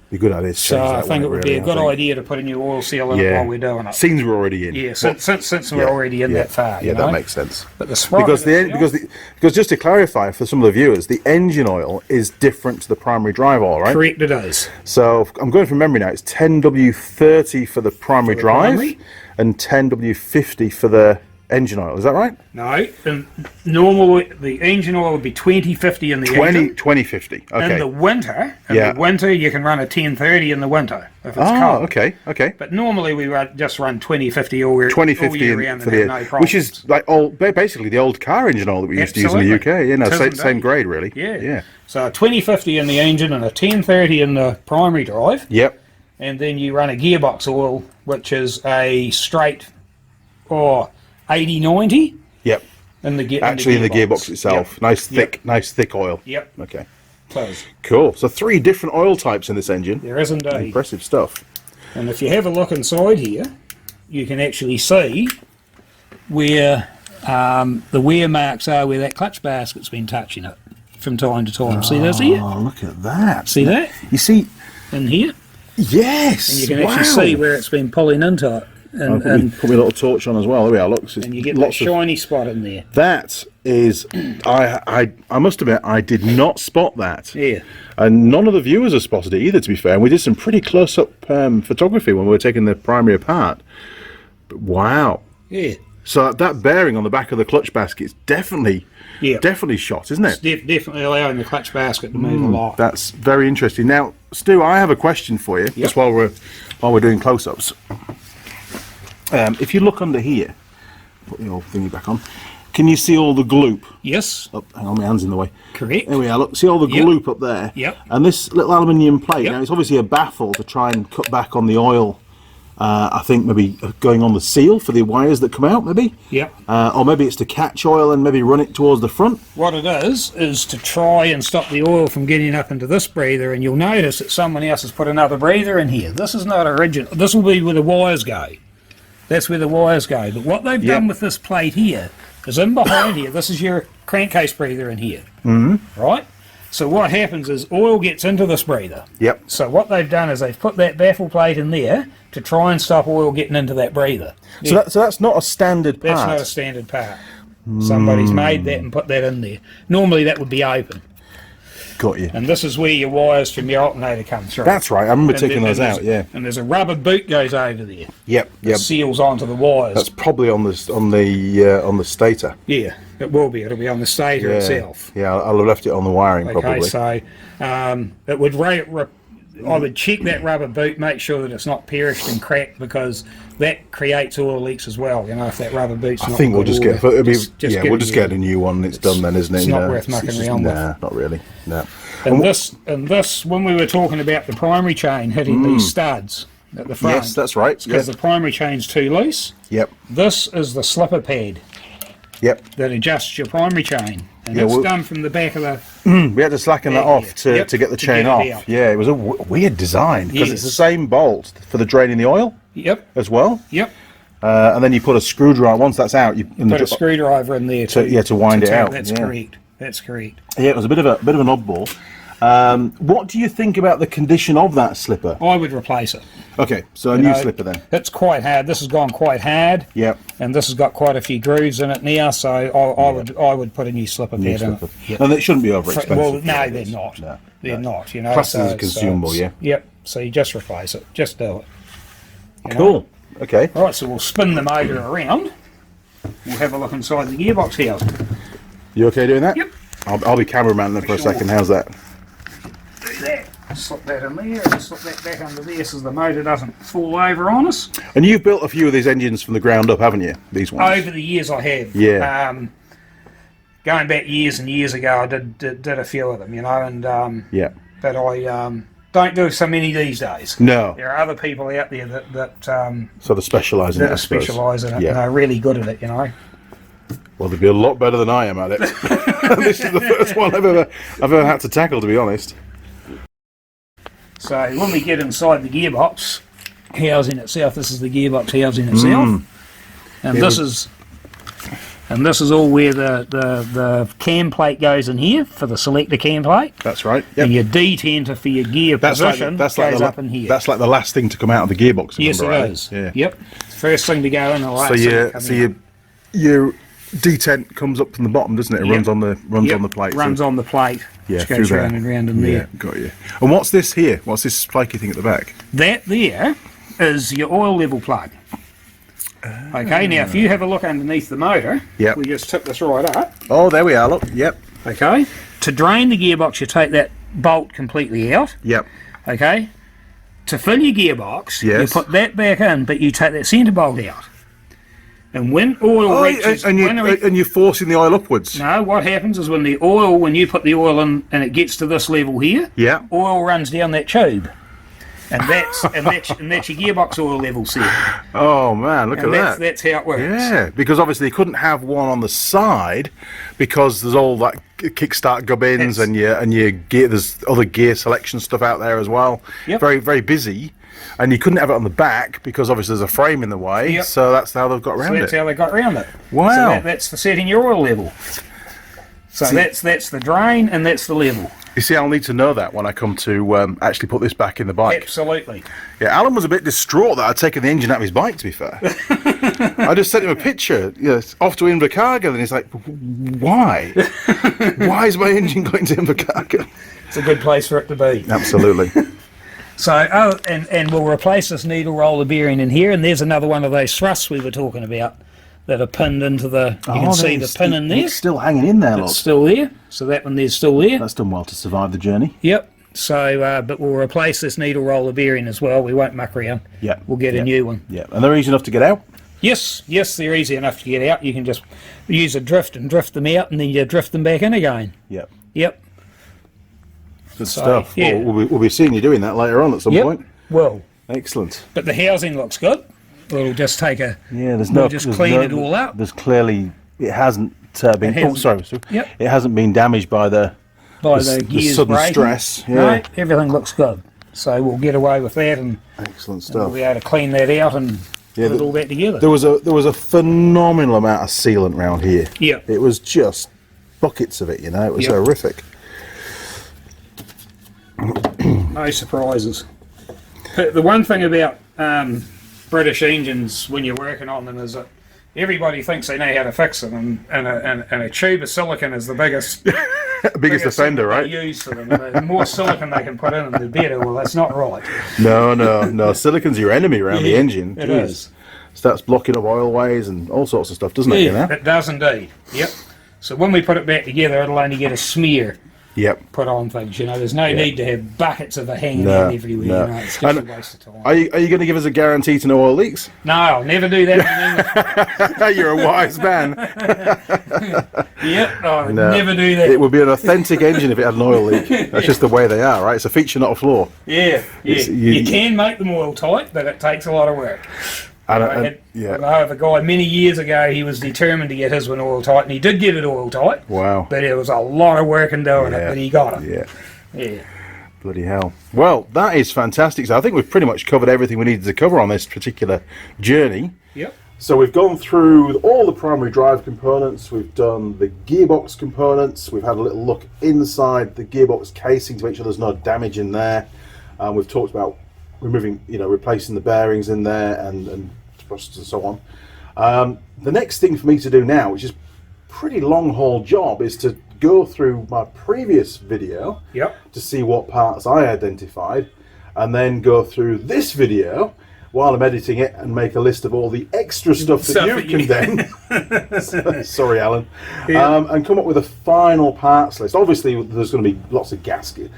Be a good idea to So change I that, think wouldn't it would really, be a good idea to put a new oil seal in it while we're doing it. Seems we're already in. Yeah, since we're already in that far. Yeah, you know? that makes sense. But the sprocket Because just to clarify for some of the viewers, the engine oil is different to the primary drive oil, right? correct, it is. So I'm going from memory now. It's 10W30 for the primary drive primary? and 10W50 for the engine oil. Is that right? No, and normally the engine oil would be 2050 in the 2050. Okay. In the winter, you can run a 1030 in the winter if it's cold. Okay. But normally we just run 2050 all year, 2050 all year round for and the have no which is problems. like basically the old car engine oil that we used to use in the UK. Absolutely. You know, It is same indeed. grade really. Yeah. So a 2050 in the engine and a 1030 in the primary drive, Yep. and then you run a gearbox oil, which is a straight 80-90 Yep. in the Actually, in the gearbox itself, Yep. nice thick oil. Yep. Okay. Close. Cool. So 3 different oil types in this engine. There is indeed. Impressive stuff. And if you have a look inside here, you can actually see where the wear marks are, where that clutch basket's been touching it from time to time. See those here? Oh, look at that. See that? You see? In here? Yes. And you can actually see where it's been pulling into it. And, Put me a little torch on as well. There we are. Look, and you get that shiny spot in there. That is, I must admit, I did not spot that. Yeah. And none of the viewers have spotted it either, to be fair. And we did some pretty close-up photography when we were taking the primary apart. But wow. Yeah. So that bearing on the back of the clutch basket is definitely shot, isn't it? It's definitely allowing the clutch basket to move a lot. That's very interesting. Now, Stu, I have a question for you, just while we're doing close-ups. If you look under here, put the old thingy back on. Can you see all the gloop? Yes. Oh, hang on, my hand's in the way. Correct. There we are. Look, see all the gloop up there. Yep. And this little aluminium plate. Yep. Now it's obviously a baffle to try and cut back on the oil. I think maybe going on the seal for the wires that come out, maybe. Yep. Or maybe it's to catch oil and maybe run it towards the front. What it is to try and stop the oil from getting up into this breather, and you'll notice that someone else has put another breather in here. This is not original. This will be where the wires go. That's where the wires go. But what they've done with this plate here is in behind here, this is your crankcase breather in here. Mm-hmm. Right? So what happens is oil gets into this breather. Yep. So what they've done is they've put that baffle plate in there to try and stop oil getting into that breather. So that's not a standard part. That's not a standard part. Somebody's made that and put that in there. Normally that would be open. Got you. And this is where your wires from your alternator come through. That's right. I remember And taking there- those and out. there's- Yeah. And there's a rubber boot goes over there. Yep. That Yep. seals onto the wires. That's probably on the stator. Yeah, it will be. It'll be on the stator itself. Yeah, I'll have left it on the wiring Okay, probably. so it would I would check that rubber boot, make sure that it's not perished and cracked, because that creates oil leaks as well. You know, if that rubber boot's I not think we'll good just oil, get. We'll get just get a new one. It's done then, isn't it? it's You not know, worth mucking just- around with. Nah, not really. No. And this, when we were talking about the primary chain hitting these studs at the front, Yes, that's right. because Yep. the primary chain's too loose. Yep. This is the slipper pad Yep. that adjusts your primary chain, and Yeah, it's well- done from the back of the. We had to slacken that off to Yep, get the to chain get it off. out. Yeah, it was a weird design because it's Yes. the same bolt for the draining the oil Yep, as well, yep. and then you put a screwdriver. Once that's out, you Put a screwdriver in there to wind it out. That's yeah. correct. That's correct. Yeah, it was a bit of an oddball. What do you think about the condition of that slipper? I would replace it. Okay, so a You new know, slipper then. It's quite hard. This has gone quite hard. Yep. And this has got quite a few grooves in it now, so I would put a new slipper pad in it. Yep. And it shouldn't be over expensive. Well, no, they're not. No, They're not. You know, Plus it's a consumable, yeah. Yep. So you just replace it. Just do it. You know? Cool. Okay. All right. So we'll spin the motor around. We'll have a look inside the gearbox here. You okay doing that? Yep. I'll be cameraman then for a Sure. second. How's that? Do that. slip that in there, and slip that back under there so the motor doesn't fall over on us. And you've built a few of these engines from the ground up, haven't you? These ones. Over the years I have. Yeah. Going back years and years ago, I did a few of them, you know, and Yeah. but I don't do so many these days. No. There are other people out there that So they specialise in it, I suppose. specialise in it Yeah. and are really good at it, you know. Well, they'd be a lot better than I am at it. This is the first one I've ever had to tackle, to be honest. So when we get inside the gearbox housing itself, this is the gearbox housing itself, and this is all where the cam plate goes in here for the selector cam plate. That's right. And Yep. your D-tenter for your gear position goes up in here. That's like the last thing to come out of the gearbox. if Yes, I'm it right. is. Yeah. Yep. First thing to go in the last So thing to come in. your detent comes up from the bottom, doesn't it? It Yep. runs on the Yep. plate. Runs on the plate, Yeah, which through goes there. round and round in Yeah, there. got you. And what's this here? What's this spiky thing at the back? That there is your oil level plug. Okay, now if you have a look underneath the motor, Yep. we just tip this right up. Oh, there we are. Look. Yep. Okay, to drain the gearbox, you take that bolt completely out. Yep. Okay, to fill your gearbox, you Yes. put that back in, but you take that centre bolt out. And when oil Oh, reaches, and you're forcing the oil upwards. no, what happens is when you put the oil in and it gets to this level here, Yeah. oil runs down that tube, and that's your gearbox oil level set. Oh man, look And at that. that's how it works. Yeah, because obviously you couldn't have one on the side because there's all that Kickstart gubbins and your gear. There's other gear selection stuff out there as well. Yep. Very very busy, and you couldn't have it on the back because obviously there's a frame in the way. Yep. So that's how they've got around So that's it. how they got around it. Wow. So that's for setting your oil level. So that's the drain and that's the level. You see, I'll need to know that when I come to actually put this back in the bike. Absolutely. Yeah, Alan was a bit distraught that I'd taken the engine out of his bike, to be fair. I just sent him a picture, off to Invercargill, and he's like, why? Why is my engine going to Invercargill? It's a good place for it to be. Absolutely. So, and we'll replace this needle roller bearing in here, and there's another one of those thrusts we were talking about that are pinned into the, you can see the pin in there. It's still hanging in there, look. It's still there, so that one there's still there. That's done well to survive the journey. Yep. So, but we'll replace this needle roller bearing as well. We won't muck around. Yeah. We'll get a new one. Yeah, and they're easy enough to get out. Yes, they're easy enough to get out. You can just use a drift and drift them out, and then you drift them back in again. Yep. Yep. Good stuff. yeah. Well, we'll be seeing you doing that later on at some point. Well, Excellent. but the housing looks good. We'll just take a. Yeah, We'll just clean it all up. There's clearly, it hasn't been, hasn't- sorry. Yep. It hasn't been damaged by the Gears sudden breaking. stress. Yeah. No, everything looks good. So we'll get away with that, and Excellent we'll stuff. be able to clean that out and Yeah, put it all back together. There was a phenomenal amount of sealant round here. Yeah. It was just buckets of it, It was Yep. horrific. No surprises. But the one thing about British engines when you're working on them is that everybody thinks they know how to fix them, and a tube of silicon is the biggest Biggest offender, thing right? they use for them. The more silicon they can put in them, the better. Well, that's not right. No. Silicon's your enemy around the engine. It Jeez. is. Starts blocking up oilways and all sorts of stuff, doesn't it? Yeah, it does indeed. Yep. So when we put it back together, it'll only get a smear Yep. put on things. There's no need to have buckets of it hanging No, out everywhere. no. It's just And a waste of time. Are you going to give us a guarantee to no oil leaks? No, I'll never do that. You're a wise man. Yep, I'll No. never do that. It would be an authentic engine if it had an oil leak. That's just the way they are, right? It's a feature, not a flaw. Yeah. You can make them oil tight, but it takes a lot of work. I know of a guy many years ago, he was determined to get his one oil tight, and he did get it oil tight. Wow. But it was a lot of work in doing it, but he got it. Yeah. Bloody hell. Well, that is fantastic. So I think we've pretty much covered everything we needed to cover on this particular journey. Yep. So we've gone through all the primary drive components, we've done the gearbox components, we've had a little look inside the gearbox casing to make sure there's no damage in there. We've talked about removing, replacing the bearings in there and thrusters and so on. The next thing for me to do now, which is a pretty long haul job, is to go through my previous video to see what parts I identified, and then go through this video while I'm editing it and make a list of all the extra stuff that you've condemned. Sorry, Alan. And come up with a final parts list. Obviously, there's going to be lots of gasket.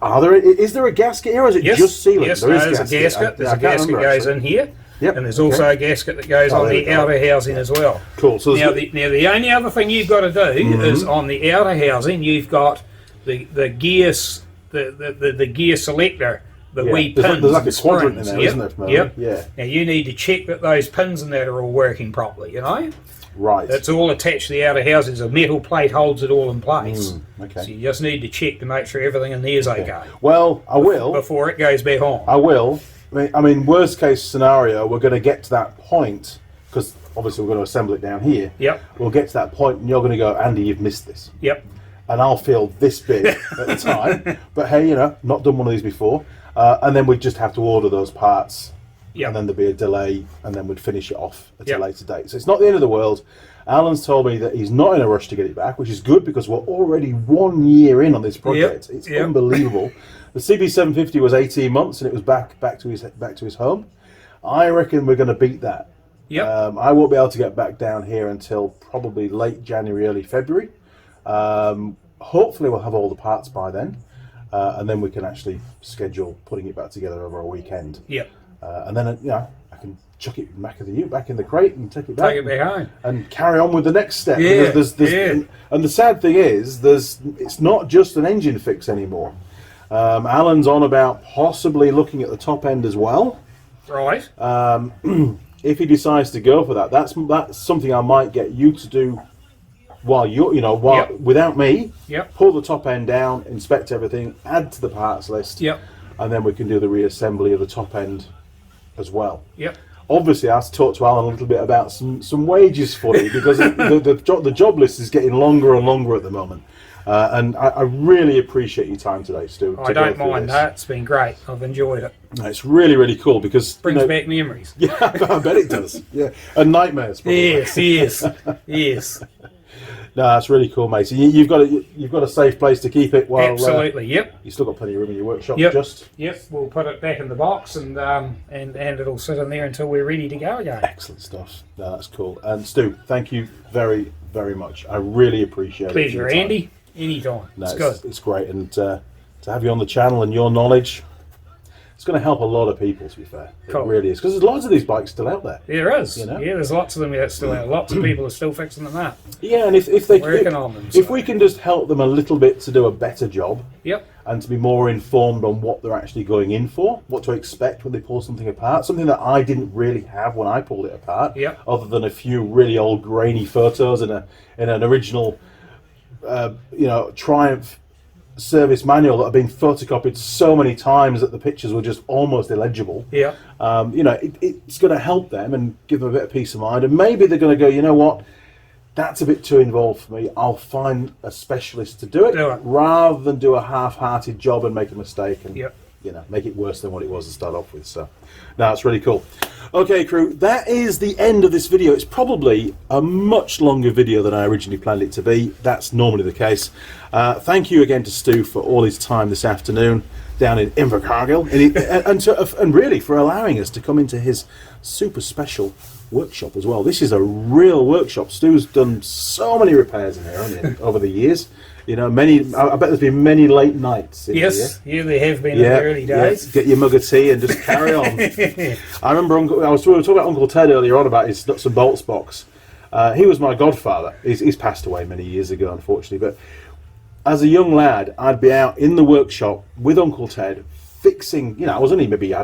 Is there a gasket here, or is it just sealant? Yes, there's a gasket. There's a gasket that goes in here. Yep. And there's also a gasket that goes on the outer housing as well. Cool. So now the only other thing you've got to do is on the outer housing, you've got the gear selector. The wee pins. There's like a quadrant in there, isn't there? Yep. Yeah. Now you need to check that those pins in there are all working properly. You know. Right. It's all attached to the outer housing. A metal plate holds it all in place. Okay. So you just need to check to make sure everything in there is okay. Well, I will. Before it goes back on. I will. I mean, worst case scenario, we're going to get to that point, because obviously we're going to assemble it down here. Yep. We'll get to that point and you're going to go, Andy, you've missed this. Yep. And I'll feel this big at the time. But hey, you know, not done one of these before. And then we'd just have to order those parts. Yep. And then there'd be a delay, and then we'd finish it off at a later date. So it's not the end of the world. Alan's told me that he's not in a rush to get it back, which is good because we're already 1 year in on this project. It's unbelievable. The CB750 was 18 months, and it was back to his home. I reckon we're going to beat that. Yep. I won't be able to get back down here until probably late January, early February. Hopefully we'll have all the parts by then, and then we can actually schedule putting it back together over a weekend. Yep. And then I can chuck it back in the crate and take it back home and carry on with the next step. Yeah. And the sad thing is, it's not just an engine fix anymore. Alan's on about possibly looking at the top end as well. Right. If he decides to go for that, that's something I might get you to do while without me. Yep. Pull the top end down, inspect everything, add to the parts list. Yep. And then we can do the reassembly of the top end as well. Yep. Obviously, I have to talk to Alan a little bit about some wages for you, because the job list is getting longer and longer at the moment. And I really appreciate your time today, Stu. I don't mind that. It's been great. I've enjoyed it. It's really, really cool because brings back memories. Yeah, I bet it does. Yeah, and nightmares. Probably. Yes. No, that's really cool, mate. So you've got a safe place to keep it while. Absolutely. Yep. You still got plenty of room in your workshop. Yep. Just. Yep. We'll put it back in the box and it'll sit in there until we're ready to go again. Excellent stuff. No, that's cool. And Stu, thank you very, very much. I really appreciate it. Pleasure, Andy. Anytime. No, it's good. It's great, and to have you on the channel and your knowledge, it's going to help a lot of people. To be fair, cool. It really is, because there's lots of these bikes still out there. There is. You know? Yeah, there's lots of them that's still out. Lots of people are still fixing them up. Yeah, and if we can just help them a little bit to do a better job. Yep. And to be more informed on what they're actually going in for, what to expect when they pull something apart, something that I didn't really have when I pulled it apart. Yep. Other than a few really old grainy photos in an original, Triumph service manual that have been photocopied so many times that the pictures were just almost illegible. Yeah. It's going to help them and give them a bit of peace of mind, and maybe they're going to go, you know what, that's a bit too involved for me. I'll find a specialist to do it rather than do a half-hearted job and make a mistake and make it worse than what it was to start off with. So, no, it's really cool. Okay, crew, that is the end of this video. It's probably a much longer video than I originally planned it to be. That's normally the case. Thank you again to Stu for all his time this afternoon down in Invercargill, and really for allowing us to come into his super special workshop as well. This is a real workshop. Stu's done so many repairs in here, hasn't he, over the years. I bet there's been many late nights in here. There have been in the early days. Get your mug of tea and just carry on. I remember we were talking about Uncle Ted earlier on about his nuts and bolts box. He was my godfather. He's passed away many years ago, unfortunately, but as a young lad, I'd be out in the workshop with Uncle Ted fixing, I was only maybe,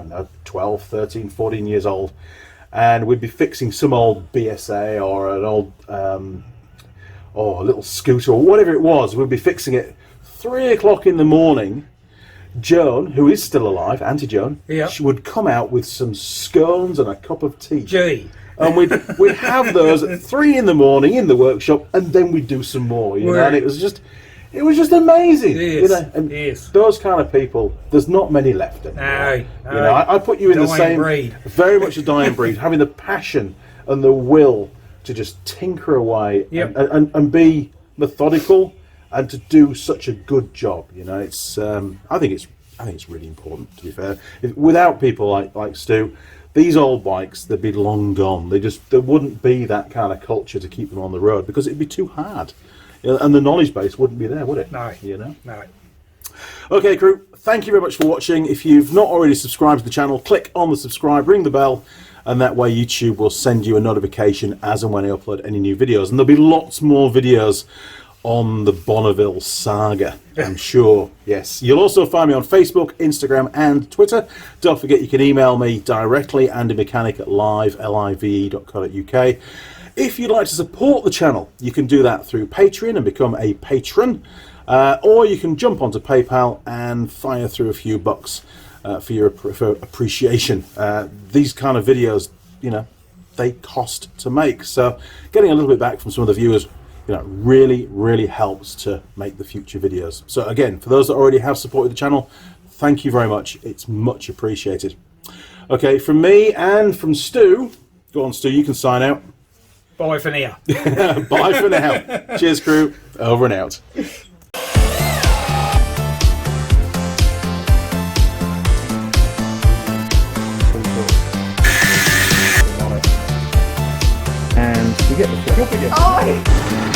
12, 13, 14 years old, and we'd be fixing some old BSA or an old a little scooter or whatever it was. We'd be fixing it 3 o'clock in the morning. Joan, who is still alive, Auntie Joan, she would come out with some scones and a cup of tea. Gee. And we'd have those at 3 in the morning in the workshop, and then we'd do some more, and it was just amazing. Yes. Those kind of people, there's not many left anymore. No. I put you in the same breed. Very much a dying breed, having the passion and the will to just tinker away and be methodical and to do such a good job. It's I think it's really important, to be fair. Without people like Stu, these old bikes, they'd be long gone. There wouldn't be that kind of culture to keep them on the road because it'd be too hard. And the knowledge base wouldn't be there, would it? No. No. Okay, crew, thank you very much for watching. If you've not already subscribed to the channel, click on the subscribe, ring the bell, and that way YouTube will send you a notification as and when I upload any new videos. And there'll be lots more videos on the Bonneville saga, I'm sure. Yes. You'll also find me on Facebook, Instagram, and Twitter. Don't forget you can email me directly, andymechanic@live.co.uk. If you'd like to support the channel, you can do that through Patreon and become a patron, or you can jump onto PayPal and fire through a few bucks for your appreciation. These kind of videos, you know, they cost to make, so getting a little bit back from some of the viewers, you know, really helps to make the future videos. So again, for those that already have supported the channel, thank you very much. It's much appreciated. Okay, from me and from Stu, go on Stu, you can sign out. Bye for now. Bye for now. Cheers, crew. Over and out. And you get the Oh,